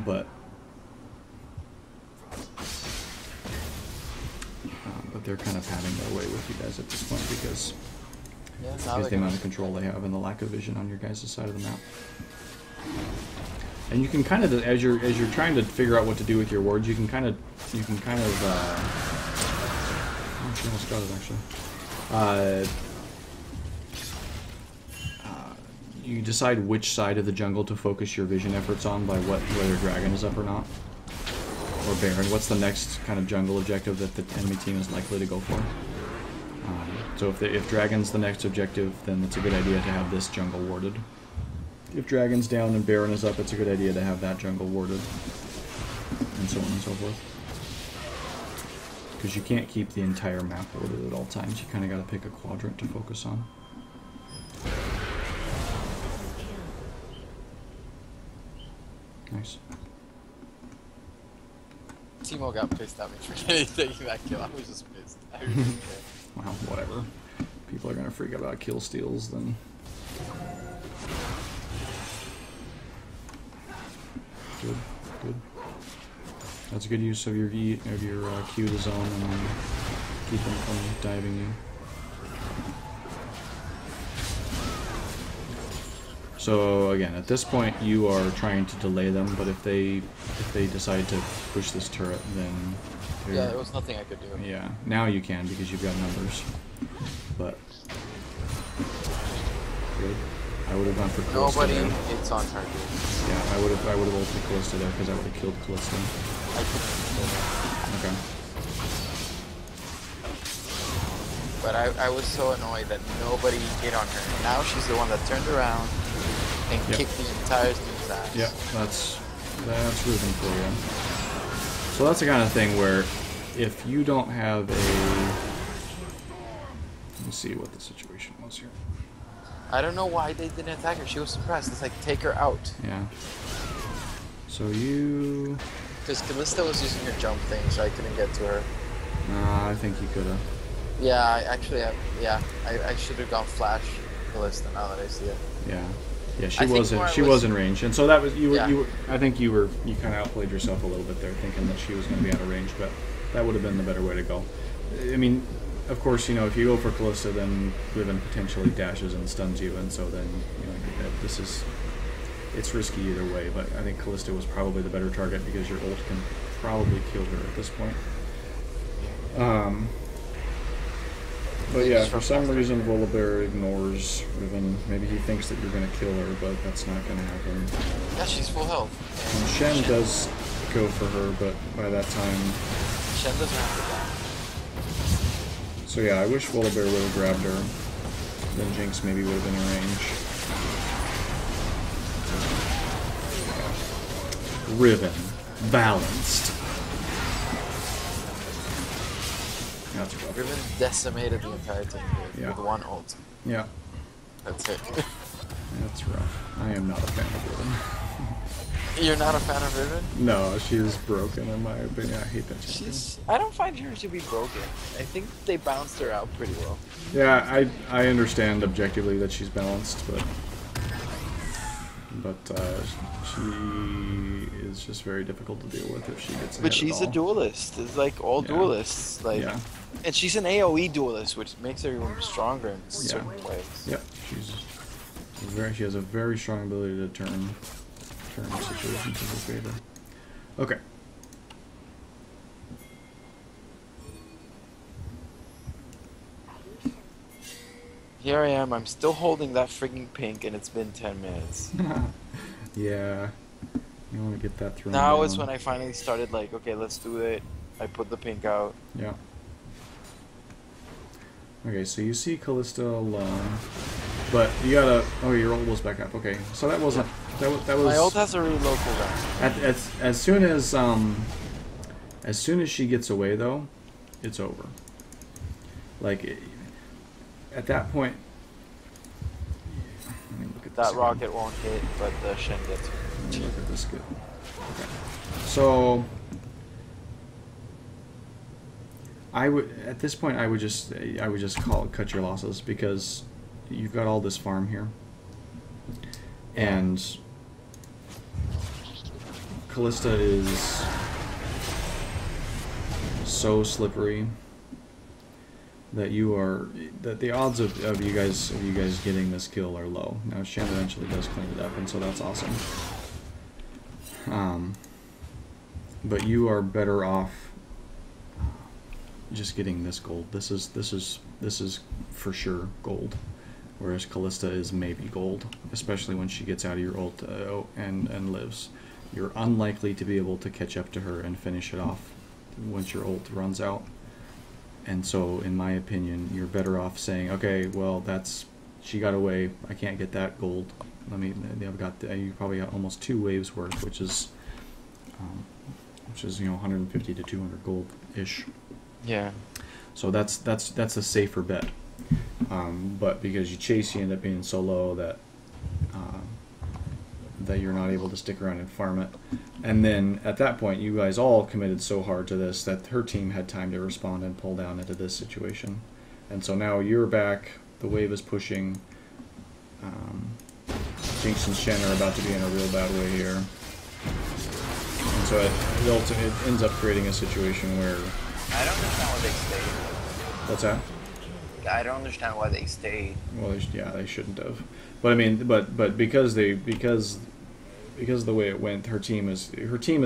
Speaker 1: But they're kind of having their way with you guys at this point, because the amount of control they have and the lack of vision on your guys' side of the map. And you can kind of, as you're trying to figure out what to do with your wards, you can kind of oh, she almost got it actually. You decide which side of the jungle to focus your vision efforts on by whether Dragon is up or not, or Baron. What's the next kind of jungle objective that the enemy team is likely to go for? So if Dragon's the next objective, then it's a good idea to have this jungle warded. If Dragon's down and Baron is up, it's a good idea to have that jungle warded, and so on and so forth. Because you can't keep the entire map warded at all times. You kind of got to pick a quadrant to focus on. Nice.
Speaker 2: Timo got pissed at me for taking that kill. I was just pissed. I really didn't care.
Speaker 1: Well, whatever. People are gonna freak out about kill steals, then. Good, good. That's a good use of your Q to zone and then keep them from diving you. So again, at this point, you are trying to delay them, but if they decide to push this turret, then
Speaker 2: yeah, there was nothing I could do.
Speaker 1: Yeah, now you can because you've got numbers. But good. I would have gone for Callista.
Speaker 2: Nobody
Speaker 1: there.
Speaker 2: hits on target.
Speaker 1: Yeah, I would have ulted Callista there because I would have killed Callista.
Speaker 2: I couldn't kill her.
Speaker 1: Okay.
Speaker 2: But I was so annoyed that nobody hit on her. Now she's the one that turned around and kicked the entire team's ass.
Speaker 1: Yeah, that's rooting for you. So that's the kind of thing where if you don't have a... Let me see what the situation was here.
Speaker 2: I don't know why they didn't attack her. She was suppressed. It's like, take her out.
Speaker 1: Yeah. So you...
Speaker 2: Because Callista was using her jump thing, so I couldn't get to her.
Speaker 1: Nah, I think you could have.
Speaker 2: Yeah, I should have gone Flash Callista now that I see it.
Speaker 1: Yeah. Yeah, she was in range, and so that was you were. I think you kind of outplayed yourself a little bit there, thinking that she was going to be out of range, but that would have been the better way to go. I mean, of course, if you go for Callista, then Riven potentially dashes and stuns you, and so then it's risky either way. But I think Callista was probably the better target because your ult can probably kill her at this point. But yeah, for some reason Volibear ignores Riven. Maybe he thinks that you're going to kill her, but that's not going to happen.
Speaker 2: Yeah, she's full health.
Speaker 1: And Shen does go for her, but by that time...
Speaker 2: Shen doesn't have to die.
Speaker 1: So yeah, I wish Volibear would have grabbed her. Then Jinx maybe would have been in range. Riven. Balanced. That's rough.
Speaker 2: Riven decimated the entire team with one ult.
Speaker 1: Yeah.
Speaker 2: That's it.
Speaker 1: That's rough. I am not a fan of Riven.
Speaker 2: You're not a fan of Riven?
Speaker 1: No, she is broken in my opinion. I hate that champion.
Speaker 2: I don't find her to be broken. I think they bounced her out pretty well.
Speaker 1: Yeah, I understand objectively that she's balanced, but she is just very difficult to deal with if she gets ahead.
Speaker 2: But she's
Speaker 1: at all.
Speaker 2: a duelist. It's like all duelists. Like, and she's an AOE duelist, which makes her even stronger in certain ways.
Speaker 1: Yep, she has a very strong ability to turn situations in her favor. Okay.
Speaker 2: Here I am, I'm still holding that frigging pink and it's been 10 minutes.
Speaker 1: Yeah. You want to get that thrown
Speaker 2: Now
Speaker 1: down.
Speaker 2: is when I finally started like, okay, let's do it. I put the pink out.
Speaker 1: Yeah. Okay, so you see Callista alone. But you gotta... Oh, your ult was back up. Okay, so that wasn't... That was...
Speaker 2: My ult has a really low cooldown.
Speaker 1: As soon as she gets away, though, it's over. Like... At that point, let me look at
Speaker 2: that
Speaker 1: this
Speaker 2: rocket
Speaker 1: again.
Speaker 2: won't hit, but the Shen gets.
Speaker 1: Let me look at this good. Okay. So I would at this point I would just cut your losses because you've got all this farm here, and Callista is so slippery that the odds of you guys getting this kill are low. Now Shen eventually does clean it up, and so that's awesome. But you are better off just getting this gold. This is for sure gold, whereas Callista is maybe gold, especially when she gets out of your ult and lives. You're unlikely to be able to catch up to her and finish it off once your ult runs out. And so, in my opinion, you're better off saying, okay, well, she got away. I can't get that gold. You probably got almost 2 waves worth, which is 150 to 200 gold ish.
Speaker 2: Yeah.
Speaker 1: So that's a safer bet. But because you chase, you end up being so low that you're not able to stick around and farm it. And then at that point, you guys all committed so hard to this that her team had time to respond and pull down into this situation. And so now you're back, the wave is pushing, Jinx and Shen are about to be in a real bad way here. And so it ends up creating a situation where...
Speaker 2: I don't understand why they stayed.
Speaker 1: What's that?
Speaker 2: I don't understand why they stayed.
Speaker 1: Well, they shouldn't have. But I mean, but because of the way it went, her team is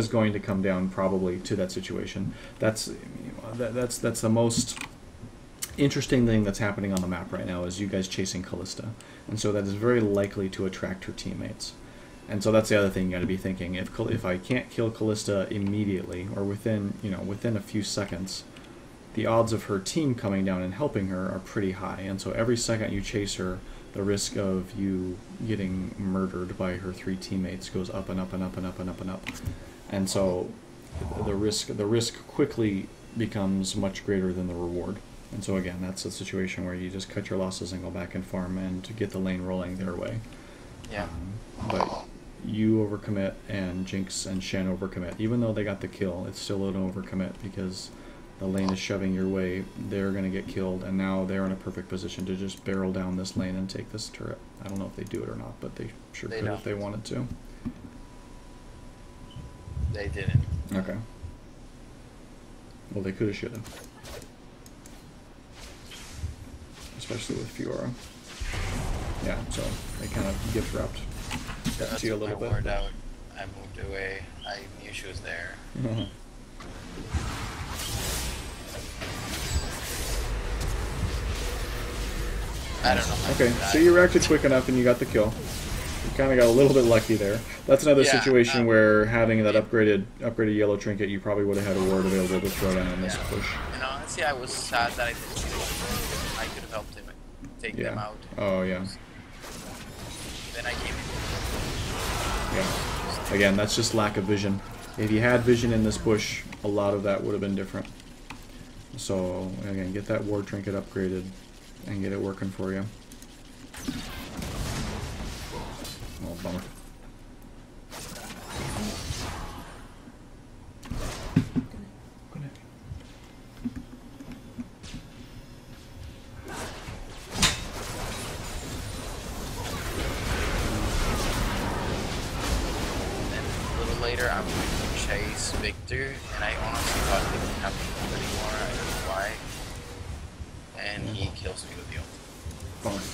Speaker 1: going to come down probably to that situation. That's the most interesting thing that's happening on the map right now is you guys chasing Callista, and so that is very likely to attract her teammates. And so that's the other thing you got to be thinking. If I can't kill Callista immediately or within a few seconds, the odds of her team coming down and helping her are pretty high. And so every second you chase her, the risk of you getting murdered by her 3 teammates goes up and up and up and up and up and up. And so the risk quickly becomes much greater than the reward. And so again, that's a situation where you just cut your losses and go back and farm and to get the lane rolling their way.
Speaker 2: Yeah.
Speaker 1: But you overcommit and Jinx and Shen overcommit. Even though they got the kill, it's still an overcommit because the lane is shoving your way. They're going to get killed, and now they're in a perfect position to just barrel down this lane and take this turret. I don't know if they do it or not, but they sure could if they wanted to.
Speaker 2: They didn't.
Speaker 1: Okay. Well, they could have, should have. Especially with Fiora. Yeah, so they kind of gift wrapped that to you a little bit.
Speaker 2: Word out. I moved away. I knew she was there. I don't know.
Speaker 1: Okay, so you reacted quick enough and you got the kill. You kind of got a little bit lucky there. That's another situation where having that upgraded yellow trinket, you probably would have had a ward available to throw down in this push.
Speaker 2: And honestly, I was sad that I didn't see the I could have helped him take them out.
Speaker 1: Oh, yeah.
Speaker 2: Then I came in.
Speaker 1: Yeah. Again, that's just lack of vision. If you had vision in this bush, a lot of that would have been different. So, again, get that ward trinket upgraded and get it working for you. Oh, bummer.
Speaker 2: Later, I'm going to chase Viktor, and I honestly thought he didn't have to anymore. I don't know why. And he kills me with the ult.
Speaker 1: Fine.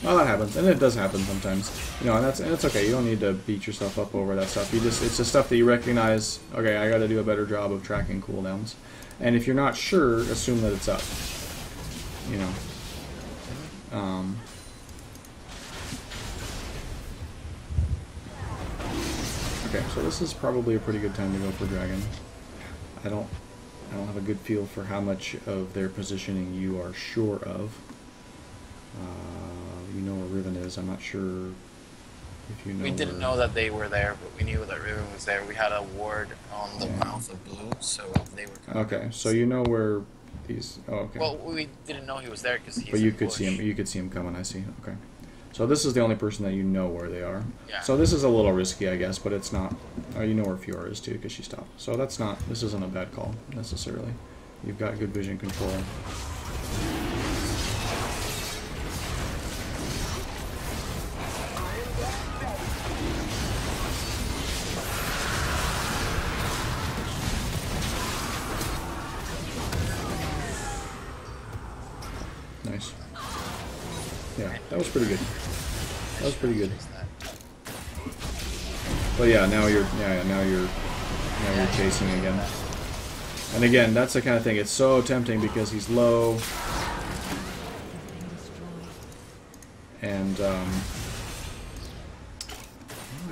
Speaker 1: Well, that happens, and it does happen sometimes. You know, and it's okay. You don't need to beat yourself up over that stuff. It's the stuff that you recognize. Okay, I got to do a better job of tracking cooldowns. And if you're not sure, assume that it's up. You know. Okay, so this is probably a pretty good time to go for Dragon. I don't have a good feel for how much of their positioning you are sure of. You know where Riven is. I'm not sure if you know.
Speaker 2: We didn't know that they were there, but we knew that Riven was there. We had a ward on the mouth of blue, so they were coming.
Speaker 1: Okay, so you know where these. Oh, okay.
Speaker 2: Well, we didn't know he was there because he's.
Speaker 1: But you could see him. You could see him coming. I see. Okay. So this is the only person that you know where they are.
Speaker 2: Yeah.
Speaker 1: So this is a little risky, I guess, but it's not. Oh, you know where Fiora is too, because she stopped. So that's not. This isn't a bad call necessarily. You've got good vision control. Nice. Yeah, that was pretty good. That was pretty good. But yeah, now you're chasing again. And again, that's the kind of thing. It's so tempting because he's low. And I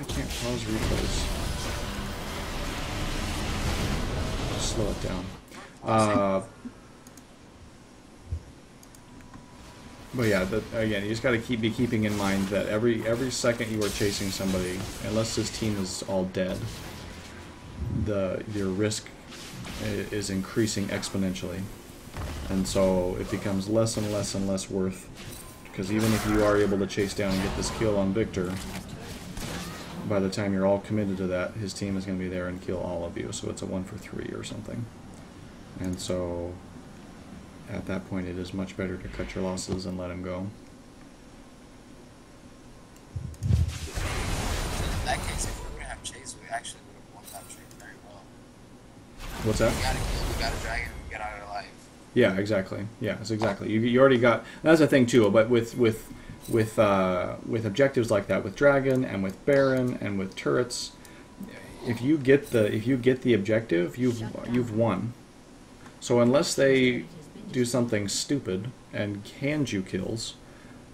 Speaker 1: can't pause replays. Just slow it down. But yeah, again, you just got to be keeping in mind that every second you are chasing somebody, unless this team is all dead, your risk is increasing exponentially, and so it becomes less and less and less worth. Because even if you are able to chase down and get this kill on Viktor, by the time you're all committed to that, his team is going to be there and kill all of you. So it's a 1 for 3 or something, and so. At that point, it is much better to cut your losses and let him go.
Speaker 2: In that case, if we were going to have chase, we actually would have won that trade very well.
Speaker 1: What's that?
Speaker 2: We got a kill, we got a dragon, we get out alive.
Speaker 1: Yeah, exactly. Yeah, exactly. You already got. That's the thing too. But with objectives like that, with Dragon and with Baron and with turrets, if you get the objective, you've won. So unless they do something stupid and hand you kills,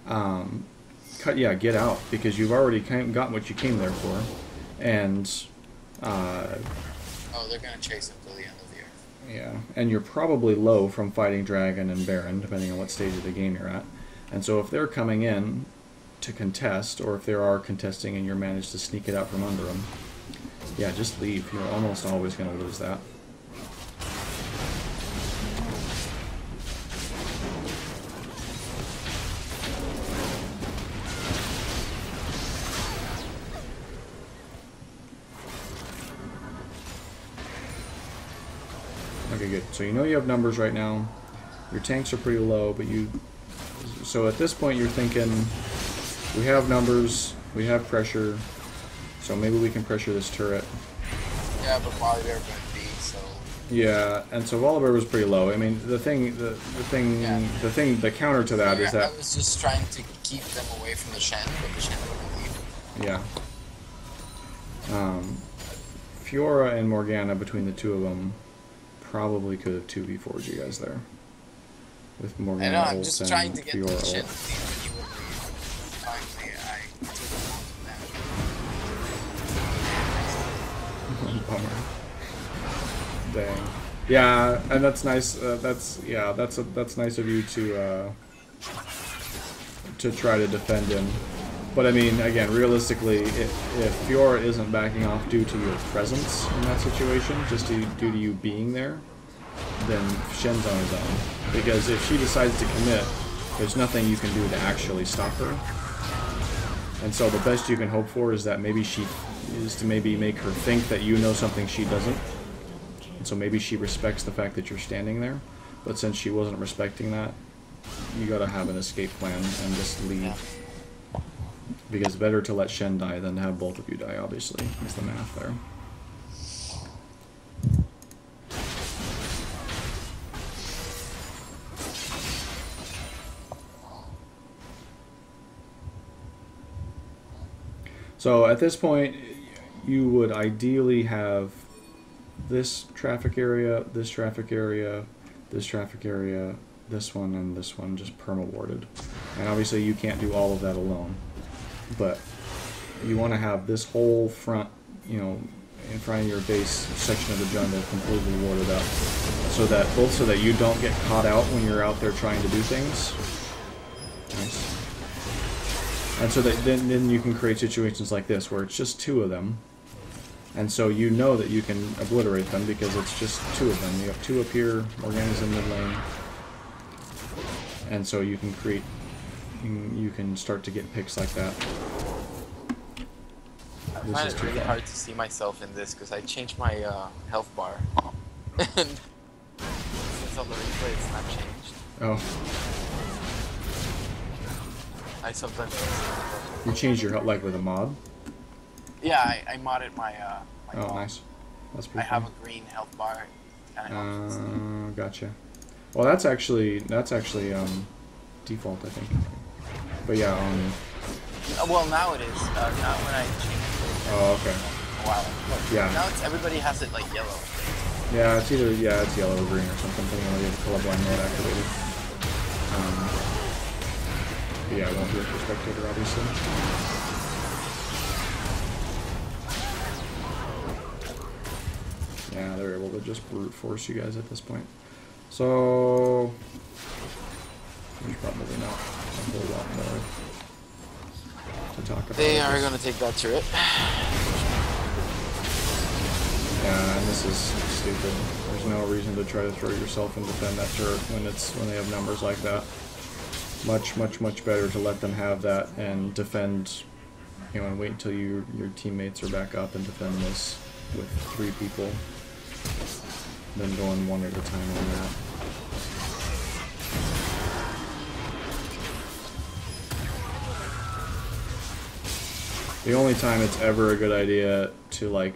Speaker 1: get out, because you've already got what you came there for, and
Speaker 2: oh, they're gonna chase him till the end of the earth.
Speaker 1: Yeah, and you're probably low from fighting Dragon and Baron, depending on what stage of the game you're at, and so if they're coming in to contest, or if they are contesting and you're managed to sneak it out from under them, yeah, just leave. You're almost always going to lose that. Okay, good. So you know you have numbers right now. Your tanks are pretty low, but you... So at this point you're thinking, we have numbers, we have pressure, so maybe we can pressure this turret.
Speaker 2: Yeah, but Volibear went B, so...
Speaker 1: Yeah, and so Volibear was pretty low. I mean, the counter to that is that...
Speaker 2: I was just trying to keep them away from the Shen, but the Shen wouldn't leave.
Speaker 1: Yeah. Fiora and Morgana, between the two of them, probably could have 2v4'd you guys there. With Morgana,
Speaker 2: I know, I'm just trying to get
Speaker 1: Fiora,
Speaker 2: the Shen to leave, but he wouldn't leave. Finally, I took him on to
Speaker 1: Bummer. Dang. Yeah, and that's nice. That's nice of you to try to defend him. But I mean, again, realistically, if Fiora isn't backing off due to your presence in that situation, just due to you being there, then Shen's on his own. Because if she decides to commit, there's nothing you can do to actually stop her. And so the best you can hope for is that maybe maybe make her think that you know something she doesn't. And so maybe she respects the fact that you're standing there. But since she wasn't respecting that, you gotta have an escape plan and just leave.
Speaker 2: Yeah.
Speaker 1: Because better to let Shen die than to have both of you die, obviously, is the math there. So at this point, you would ideally have this traffic area, this traffic area, this traffic area, this one, and this one just perma-warded. And obviously you can't do all of that alone. But you want to have this whole front, you know, in front of your base section of the jungle completely warded up. So that you don't get caught out when you're out there trying to do things. Nice. And so that then you can create situations like this where it's just two of them. And so you know that you can obliterate them because it's just two of them. You have two up here, Morgana's in mid lane. And so you can create, you can start to get picks like that.
Speaker 2: I find it really hard to see myself in this because I changed my health bar. And since on the replay it's not changed.
Speaker 1: Oh.
Speaker 2: I sometimes...
Speaker 1: You changed your health, like with a mod?
Speaker 2: Yeah, I modded my
Speaker 1: oh,
Speaker 2: mod.
Speaker 1: nice. That's pretty
Speaker 2: I have a green health bar.
Speaker 1: Gotcha. Well, that's actually default, I think. But yeah,
Speaker 2: well, now it is. Now when I changed it.
Speaker 1: Oh, okay.
Speaker 2: A while ago.
Speaker 1: Yeah.
Speaker 2: Now it's everybody has it like yellow.
Speaker 1: Yeah, it's either it's yellow or green or something. Depending on whether you have colorblind mode activated. Yeah, it won't be a spectator, obviously. Yeah, they're able to just brute force you guys at this point. So there's probably not a whole lot more to talk about.
Speaker 2: They are going to take that turret.
Speaker 1: Yeah, and this is stupid. There's no reason to try to throw yourself and defend that turret when they have numbers like that. Much better to let them have that and defend, you know, and wait until your teammates are back up and defend this with 3 people, than going one at a time on that. The only time it's ever a good idea to like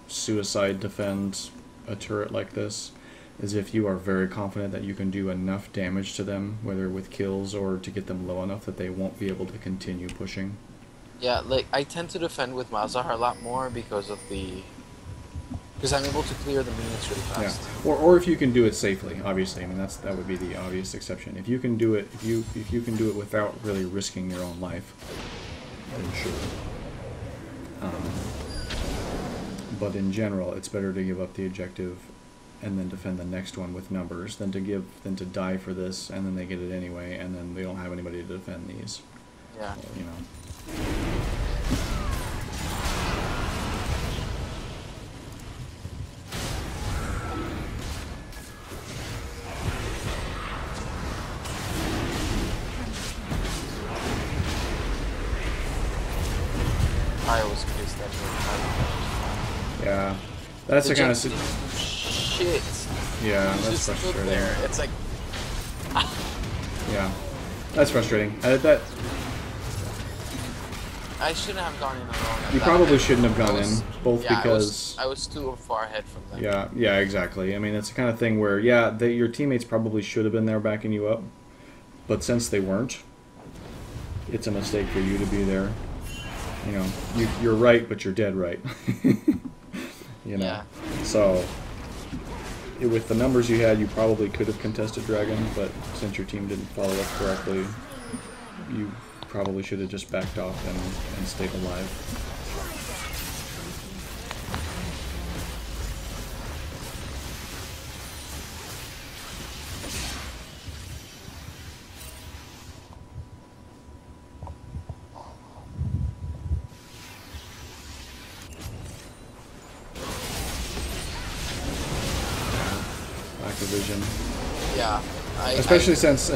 Speaker 1: suicide defend a turret like this is if you are very confident that you can do enough damage to them, whether with kills or to get them low enough that they won't be able to continue pushing.
Speaker 2: Yeah, like I tend to defend with Malzahar a lot more because of because I'm able to clear the minions really fast.
Speaker 1: Yeah, or if you can do it safely, obviously. I mean that would be the obvious exception. If you can do it, if you can do it without really risking your own life, then sure. But in general, it's better to give up the objective and then defend the next one with numbers than to die for this and then they get it anyway and then they don't have anybody to defend these.
Speaker 2: Yeah.
Speaker 1: You know.
Speaker 2: I was pissed at her.
Speaker 1: Yeah. That's the kind of
Speaker 2: shit.
Speaker 1: Yeah,
Speaker 2: He
Speaker 1: that's
Speaker 2: just stood
Speaker 1: frustrating.
Speaker 2: there. It's like,
Speaker 1: Yeah, that's frustrating.
Speaker 2: I shouldn't have gone in alone. At
Speaker 1: You
Speaker 2: that.
Speaker 1: probably shouldn't have gone
Speaker 2: I was-
Speaker 1: in, both
Speaker 2: yeah,
Speaker 1: because...
Speaker 2: I was too far ahead from them.
Speaker 1: Yeah, exactly. I mean, it's the kind of thing where, yeah, your teammates probably should have been there backing you up, but since they weren't, it's a mistake for you to be there. You know, you're right, but you're dead right. You know?
Speaker 2: Yeah.
Speaker 1: So, with the numbers you had, you probably could have contested Dragon, but since your team didn't follow up correctly, you probably should have just backed off and stayed alive. Lack of vision.
Speaker 2: Yeah.
Speaker 1: Especially since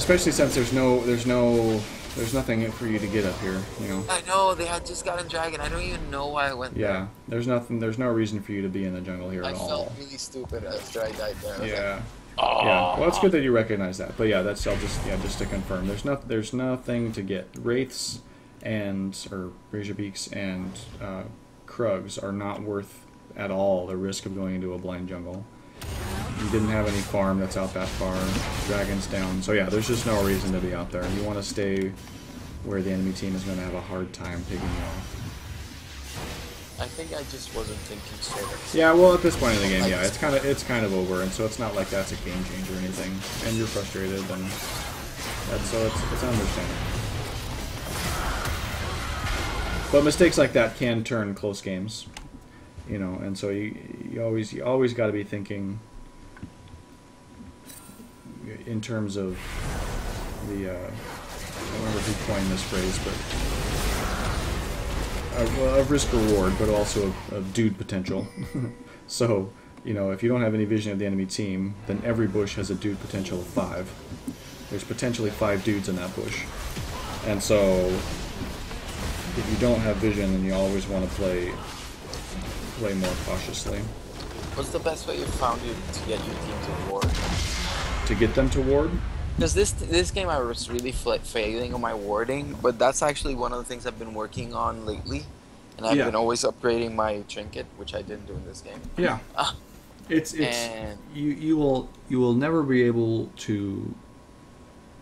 Speaker 1: there's nothing for you to get up here, you know.
Speaker 2: I know they had just gotten Dragon. I don't even know why I went there.
Speaker 1: Yeah, there's no reason for you to be in the jungle here
Speaker 2: I
Speaker 1: at all.
Speaker 2: felt really stupid after I died there. I was
Speaker 1: Yeah.
Speaker 2: like, oh.
Speaker 1: Yeah. Well, it's good that you recognize that. But yeah, that's just to confirm. There's nothing to get. Wraiths or Razorbeaks and Krugs are not worth at all the risk of going into a blind jungle. You didn't have any farm that's out that far. Dragon's down. So yeah, there's just no reason to be out there. You want to stay where the enemy team is going to have a hard time picking you off.
Speaker 2: I think I just wasn't thinking straight.
Speaker 1: Yeah, well, at this point in the game, yeah, it's kind of over, and so it's not like that's a game changer or anything. And you're frustrated, and so it's understandable. But mistakes like that can turn close games, you know, and so you always got to be thinking in terms of the I don't remember who coined this phrase, but of risk reward, but also of dude potential. So, you know, if you don't have any vision of the enemy team, then every bush has a dude potential of 5. There's potentially 5 dudes in that bush, and so if you don't have vision, then you always want to play more cautiously.
Speaker 2: What's the best way you found to get your team to ward?
Speaker 1: To get them to ward?
Speaker 2: Because this game I was really failing on my warding, but that's actually one of the things I've been working on lately, and I've been always upgrading my trinket, which I didn't do in this game.
Speaker 1: Yeah, you will never be able to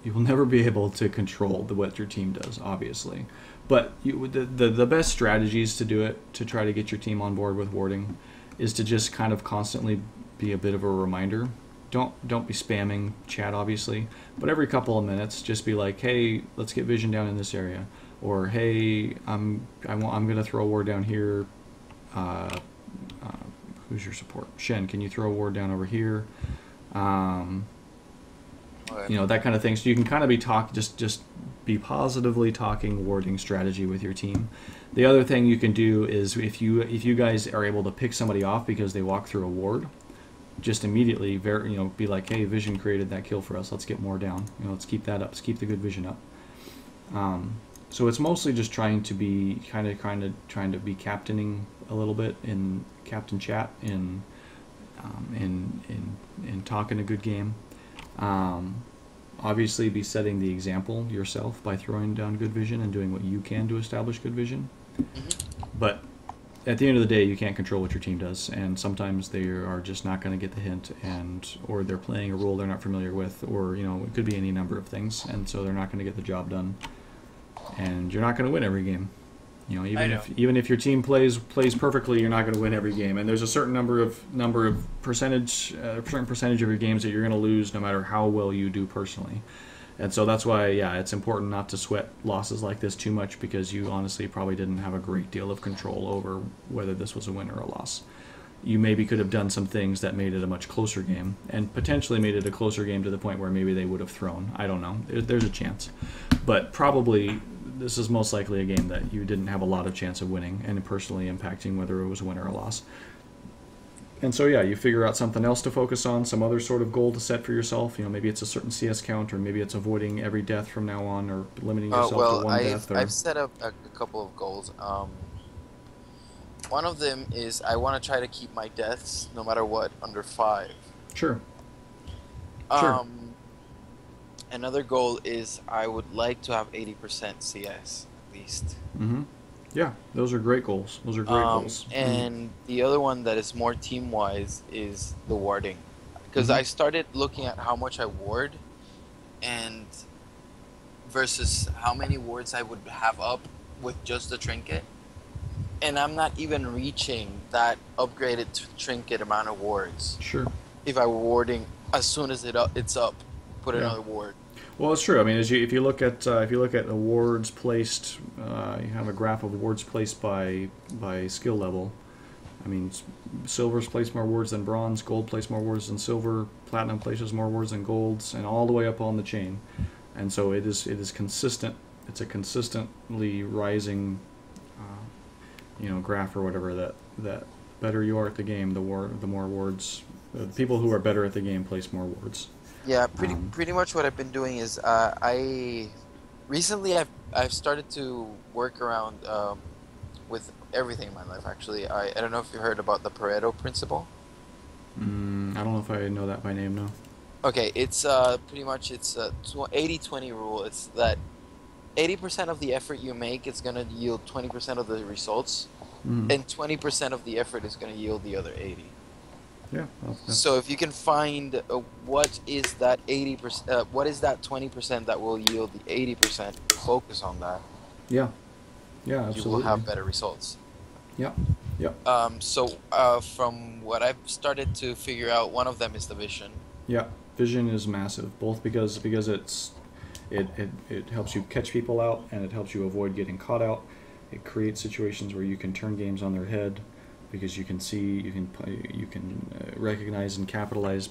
Speaker 1: control what your team does, obviously, but the best strategies to do it, to try to get your team on board with warding, is to just kind of constantly be a bit of a reminder. Don't be spamming chat, obviously, but every couple of minutes, just be like, hey, let's get vision down in this area, or hey, I'm gonna throw a ward down here. Who's your support? Shen, can you throw a ward down over here? You know, that kind of thing. So you can kind of be just be positively talking warding strategy with your team. The other thing you can do is if you guys are able to pick somebody off because they walk through a ward, just immediately be like, hey, vision created that kill for us. Let's get more down. You know, let's keep that up. Let's keep the good vision up. So it's mostly just trying to be kind of be captaining a little bit in captain chat in talking a good game. Obviously, be setting the example yourself by throwing down good vision and doing what you can to establish good vision. But at the end of the day, you can't control what your team does, and sometimes they are just not going to get the hint, or they're playing a role they're not familiar with, or, you know, it could be any number of things, and so they're not going to get the job done, and you're not going to win every game. You know, even if your team plays perfectly, you're not going to win every game, and there's a certain certain percentage of your games that you're going to lose, no matter how well you do personally. And so that's why, yeah, it's important not to sweat losses like this too much, because you honestly probably didn't have a great deal of control over whether this was a win or a loss. You maybe could have done some things that made it a much closer game, and potentially made it a closer game to the point where maybe they would have thrown. I don't know. There's a chance. But probably this is most likely a game that you didn't have a lot of chance of winning and personally impacting whether it was a win or a loss. And so, yeah, you figure out something else to focus on, some other sort of goal to set for yourself. You know, maybe it's a certain CS count, or maybe it's avoiding every death from now on, or limiting yourself to one death.
Speaker 2: I've set up a couple of goals. One of them is I want to try to keep my deaths, no matter what, under 5.
Speaker 1: Sure. Sure.
Speaker 2: Another goal is I would like to have 80% CS at least.
Speaker 1: Mm-hmm. Yeah, those are great goals. Those are great goals. And
Speaker 2: And the other one that is more team wise is the warding. Because
Speaker 1: mm-hmm.
Speaker 2: I started looking at how much I ward and versus how many wards I would have up with just the trinket. And I'm not even reaching that upgraded trinket amount of wards.
Speaker 1: Sure.
Speaker 2: If I were warding as soon as it's up, put
Speaker 1: Yeah.
Speaker 2: another ward.
Speaker 1: Well, it's true. I mean, if you look at awards placed, you have a graph of awards placed by skill level. I mean, silver's placed more wards than bronze, gold placed more wards than silver, platinum places more wards than golds, and all the way up on the chain. And so it is consistent. It's a consistently rising, graph or whatever. That better you are at the game, the more wards. The people who are better at the game place more wards.
Speaker 2: Yeah, pretty much what I've been doing is I recently I've started to work around with everything in my life. Actually, I don't know if you heard about the Pareto principle.
Speaker 1: I don't know if I know that by name, no.
Speaker 2: Okay, it's pretty much it's a 80-20 rule. It's that 80% of the effort you make is gonna yield 20% of the results, and 20% of the effort is gonna yield the other 80.
Speaker 1: Yeah. Well,
Speaker 2: So if you can find what is that 80%, what is that 20% that will yield the 80%, focus on that.
Speaker 1: yeah. Yeah, absolutely.
Speaker 2: You will have better results.
Speaker 1: Yeah. Yep.
Speaker 2: From what I've started to figure out, one of them is the vision.
Speaker 1: Yeah. Vision is massive, both because it helps you catch people out and it helps you avoid getting caught out. It creates situations where you can turn games on their head because you can see, you can recognize and capitalize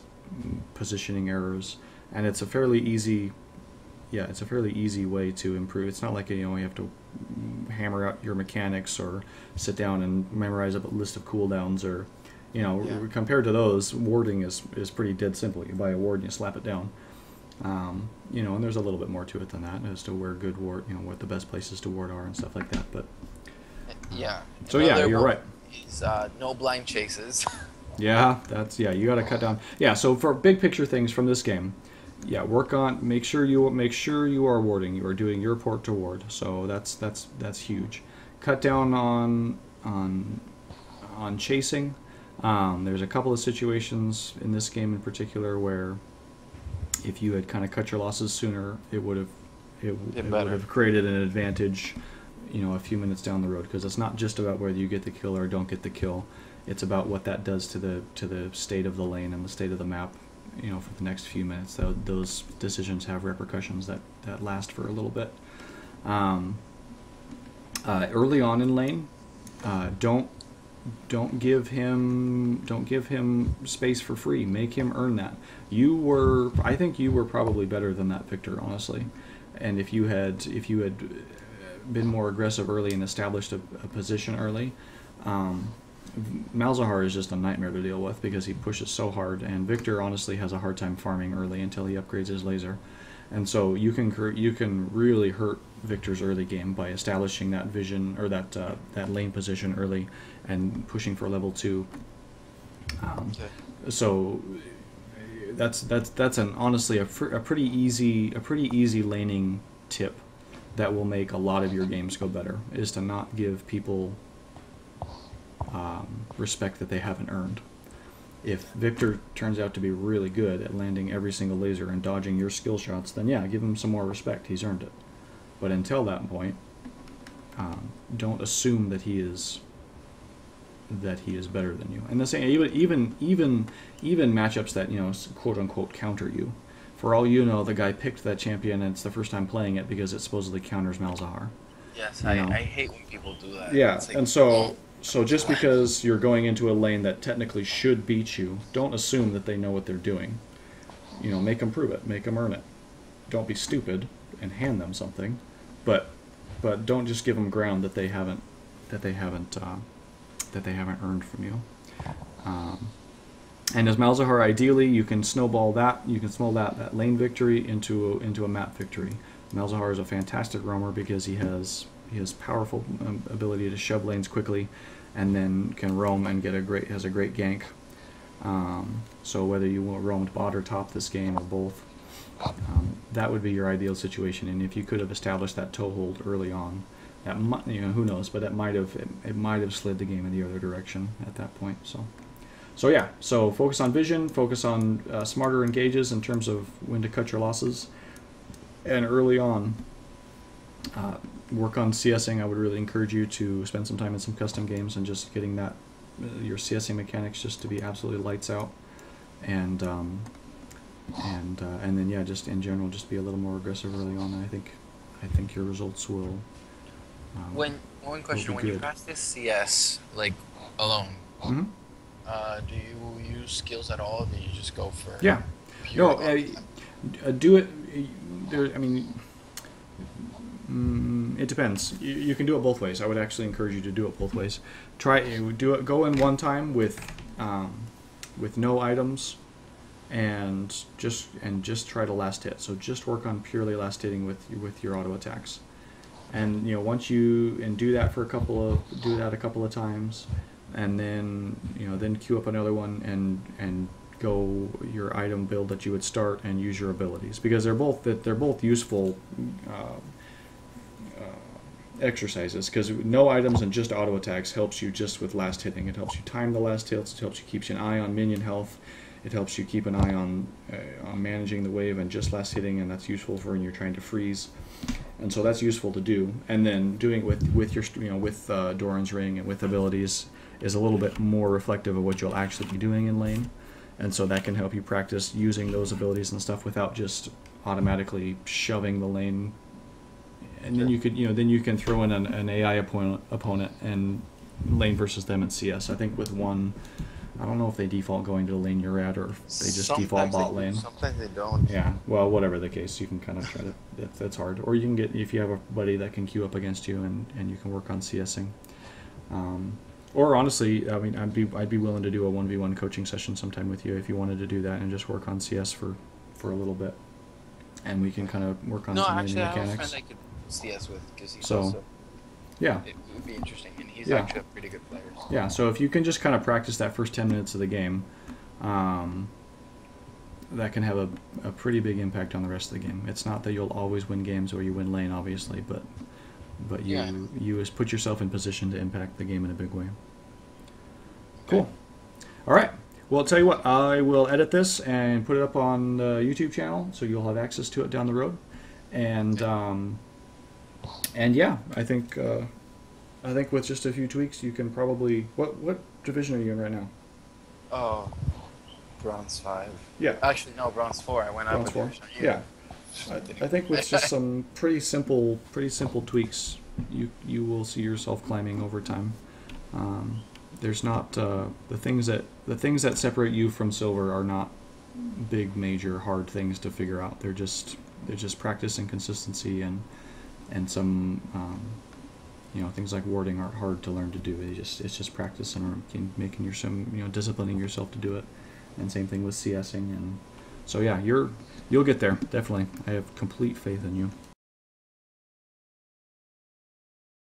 Speaker 1: positioning errors, and it's a fairly easy way to improve. It's not like you have to hammer out your mechanics or sit down and memorize a list of cooldowns or compared to those, warding is pretty dead simple. You buy a ward and you slap it down. And there's a little bit more to it than that as to where good ward, what the best places to ward are and stuff like that. But
Speaker 2: yeah.
Speaker 1: So yeah, you're right.
Speaker 2: Is no blind chases.
Speaker 1: Yeah, you got to cut down. Yeah, so for big picture things from this game, make sure you are warding. You are doing your port to ward. So that's huge. Cut down on chasing. There's a couple of situations in this game in particular where if you had kind of cut your losses sooner, it would have created an advantage, a few minutes down the road, because it's not just about whether you get the kill or don't get the kill. It's about what that does to the state of the lane and the state of the map, for the next few minutes. Those decisions have repercussions that last for a little bit. Early on in lane, don't give him space for free. Make him earn that. I think you were probably better than that, Victor, honestly. And if you had been more aggressive early and established a position early, Malzahar is just a nightmare to deal with because he pushes so hard, and Victor honestly has a hard time farming early until he upgrades his laser. And so you can really hurt Victor's early game by establishing that vision or that lane position early and pushing for level 2. So that's honestly a pretty easy laning tip that will make a lot of your games go better, is to not give people respect that they haven't earned. If Victor turns out to be really good at landing every single laser and dodging your skill shots, then yeah, give him some more respect. He's earned it. But until that point, don't assume that he is better than you. And the same, even matchups that quote unquote counter you. For all you know, the guy picked that champion and it's the first time playing it because it supposedly counters Malzahar.
Speaker 2: Yes, I hate when people do that.
Speaker 1: Yeah, like, and so just because you're going into a lane that technically should beat you, don't assume that they know what they're doing. Make them prove it, make them earn it. Don't be stupid and hand them something, but don't just give them ground that they haven't earned from you. And as Malzahar, ideally, you can snowball that lane victory into a map victory. Malzahar is a fantastic roamer because he has powerful ability to shove lanes quickly, and then can roam and has a great gank. So whether you roamed bot or top this game or both, that would be your ideal situation. And if you could have established that toehold early on, that might, who knows, but that might have it might have slid the game in the other direction at that point. So yeah, so focus on vision, focus on smarter engages in terms of when to cut your losses, and early on, work on CSing. I would really encourage you to spend some time in some custom games and just getting that your CSing mechanics just to be absolutely lights out, and then yeah, just in general, just be a little more aggressive early on. And I think your results will.
Speaker 2: One question: when you pass this CS like alone,
Speaker 1: Mm-hmm.
Speaker 2: Do you use skills at all? Or do you just go for
Speaker 1: Yeah.
Speaker 2: pure
Speaker 1: No, do it. There. I mean, it depends. You can do it both ways. I would actually encourage you to do it both ways. Do it. Go in one time with no items, and just try to last hit. So just work on purely last hitting with your auto attacks, and once you do that a couple of times, and then then queue up another one and go your item build that you would start and use your abilities, because they're both useful exercises, because no items and just auto attacks helps you just with last hitting. It helps you time the last hits, it helps you keep an eye on minion health, it helps you keep an eye on managing the wave and just last hitting, and that's useful for when you're trying to freeze. And so that's useful to do. And then doing it with your with Doran's Ring and with abilities is a little bit more reflective of what you'll actually be doing in lane, and so that can help you practice using those abilities and stuff without just automatically shoving the lane. And then you can throw in an AI opponent and lane versus them in CS. I think with one, I don't know if they default going to the lane you're at or if they just default bot lane.
Speaker 2: Sometimes they don't.
Speaker 1: Yeah, well, whatever the case, you can kind of try to. That's hard. Or you can get, if you have a buddy that can queue up against you, and you can work on CSing. Or honestly, I mean, I'd be willing to do a 1v1 coaching session sometime with you if you wanted to do that and just work on CS for a little bit, and we can kind of work on some
Speaker 2: actually,
Speaker 1: mechanics.
Speaker 2: I have a friend I could CS with, because he's
Speaker 1: So,
Speaker 2: also.
Speaker 1: Yeah.
Speaker 2: It would be interesting, and he's
Speaker 1: Yeah.
Speaker 2: actually a pretty good player.
Speaker 1: Yeah, so if you can just kind of practice that first 10 minutes of the game, that can have a pretty big impact on the rest of the game. It's not that you'll always win games or you win lane, obviously, but you just put yourself in position to impact the game in a big way.
Speaker 2: Okay.
Speaker 1: Cool. All right. Well, I'll tell you what, I will edit this and put it up on the YouTube channel, so you'll have access to it down the road. And yeah, I think with just a few tweaks, you can probably. What division are you in right now?
Speaker 2: Oh, Bronze 5.
Speaker 1: Yeah.
Speaker 2: Actually, no, Bronze 4. I went up
Speaker 1: Bronze
Speaker 2: a
Speaker 1: 4.
Speaker 2: division.
Speaker 1: Yeah. I think with just some pretty simple tweaks, you will see yourself climbing over time. There's not the things that separate you from silver are not big, major, hard things to figure out. They're just practice and consistency and some things like warding aren't hard to learn to do. It's just practice and making disciplining yourself to do it. And same thing with CSing, and so yeah, you'll get there, definitely. I have complete faith in you.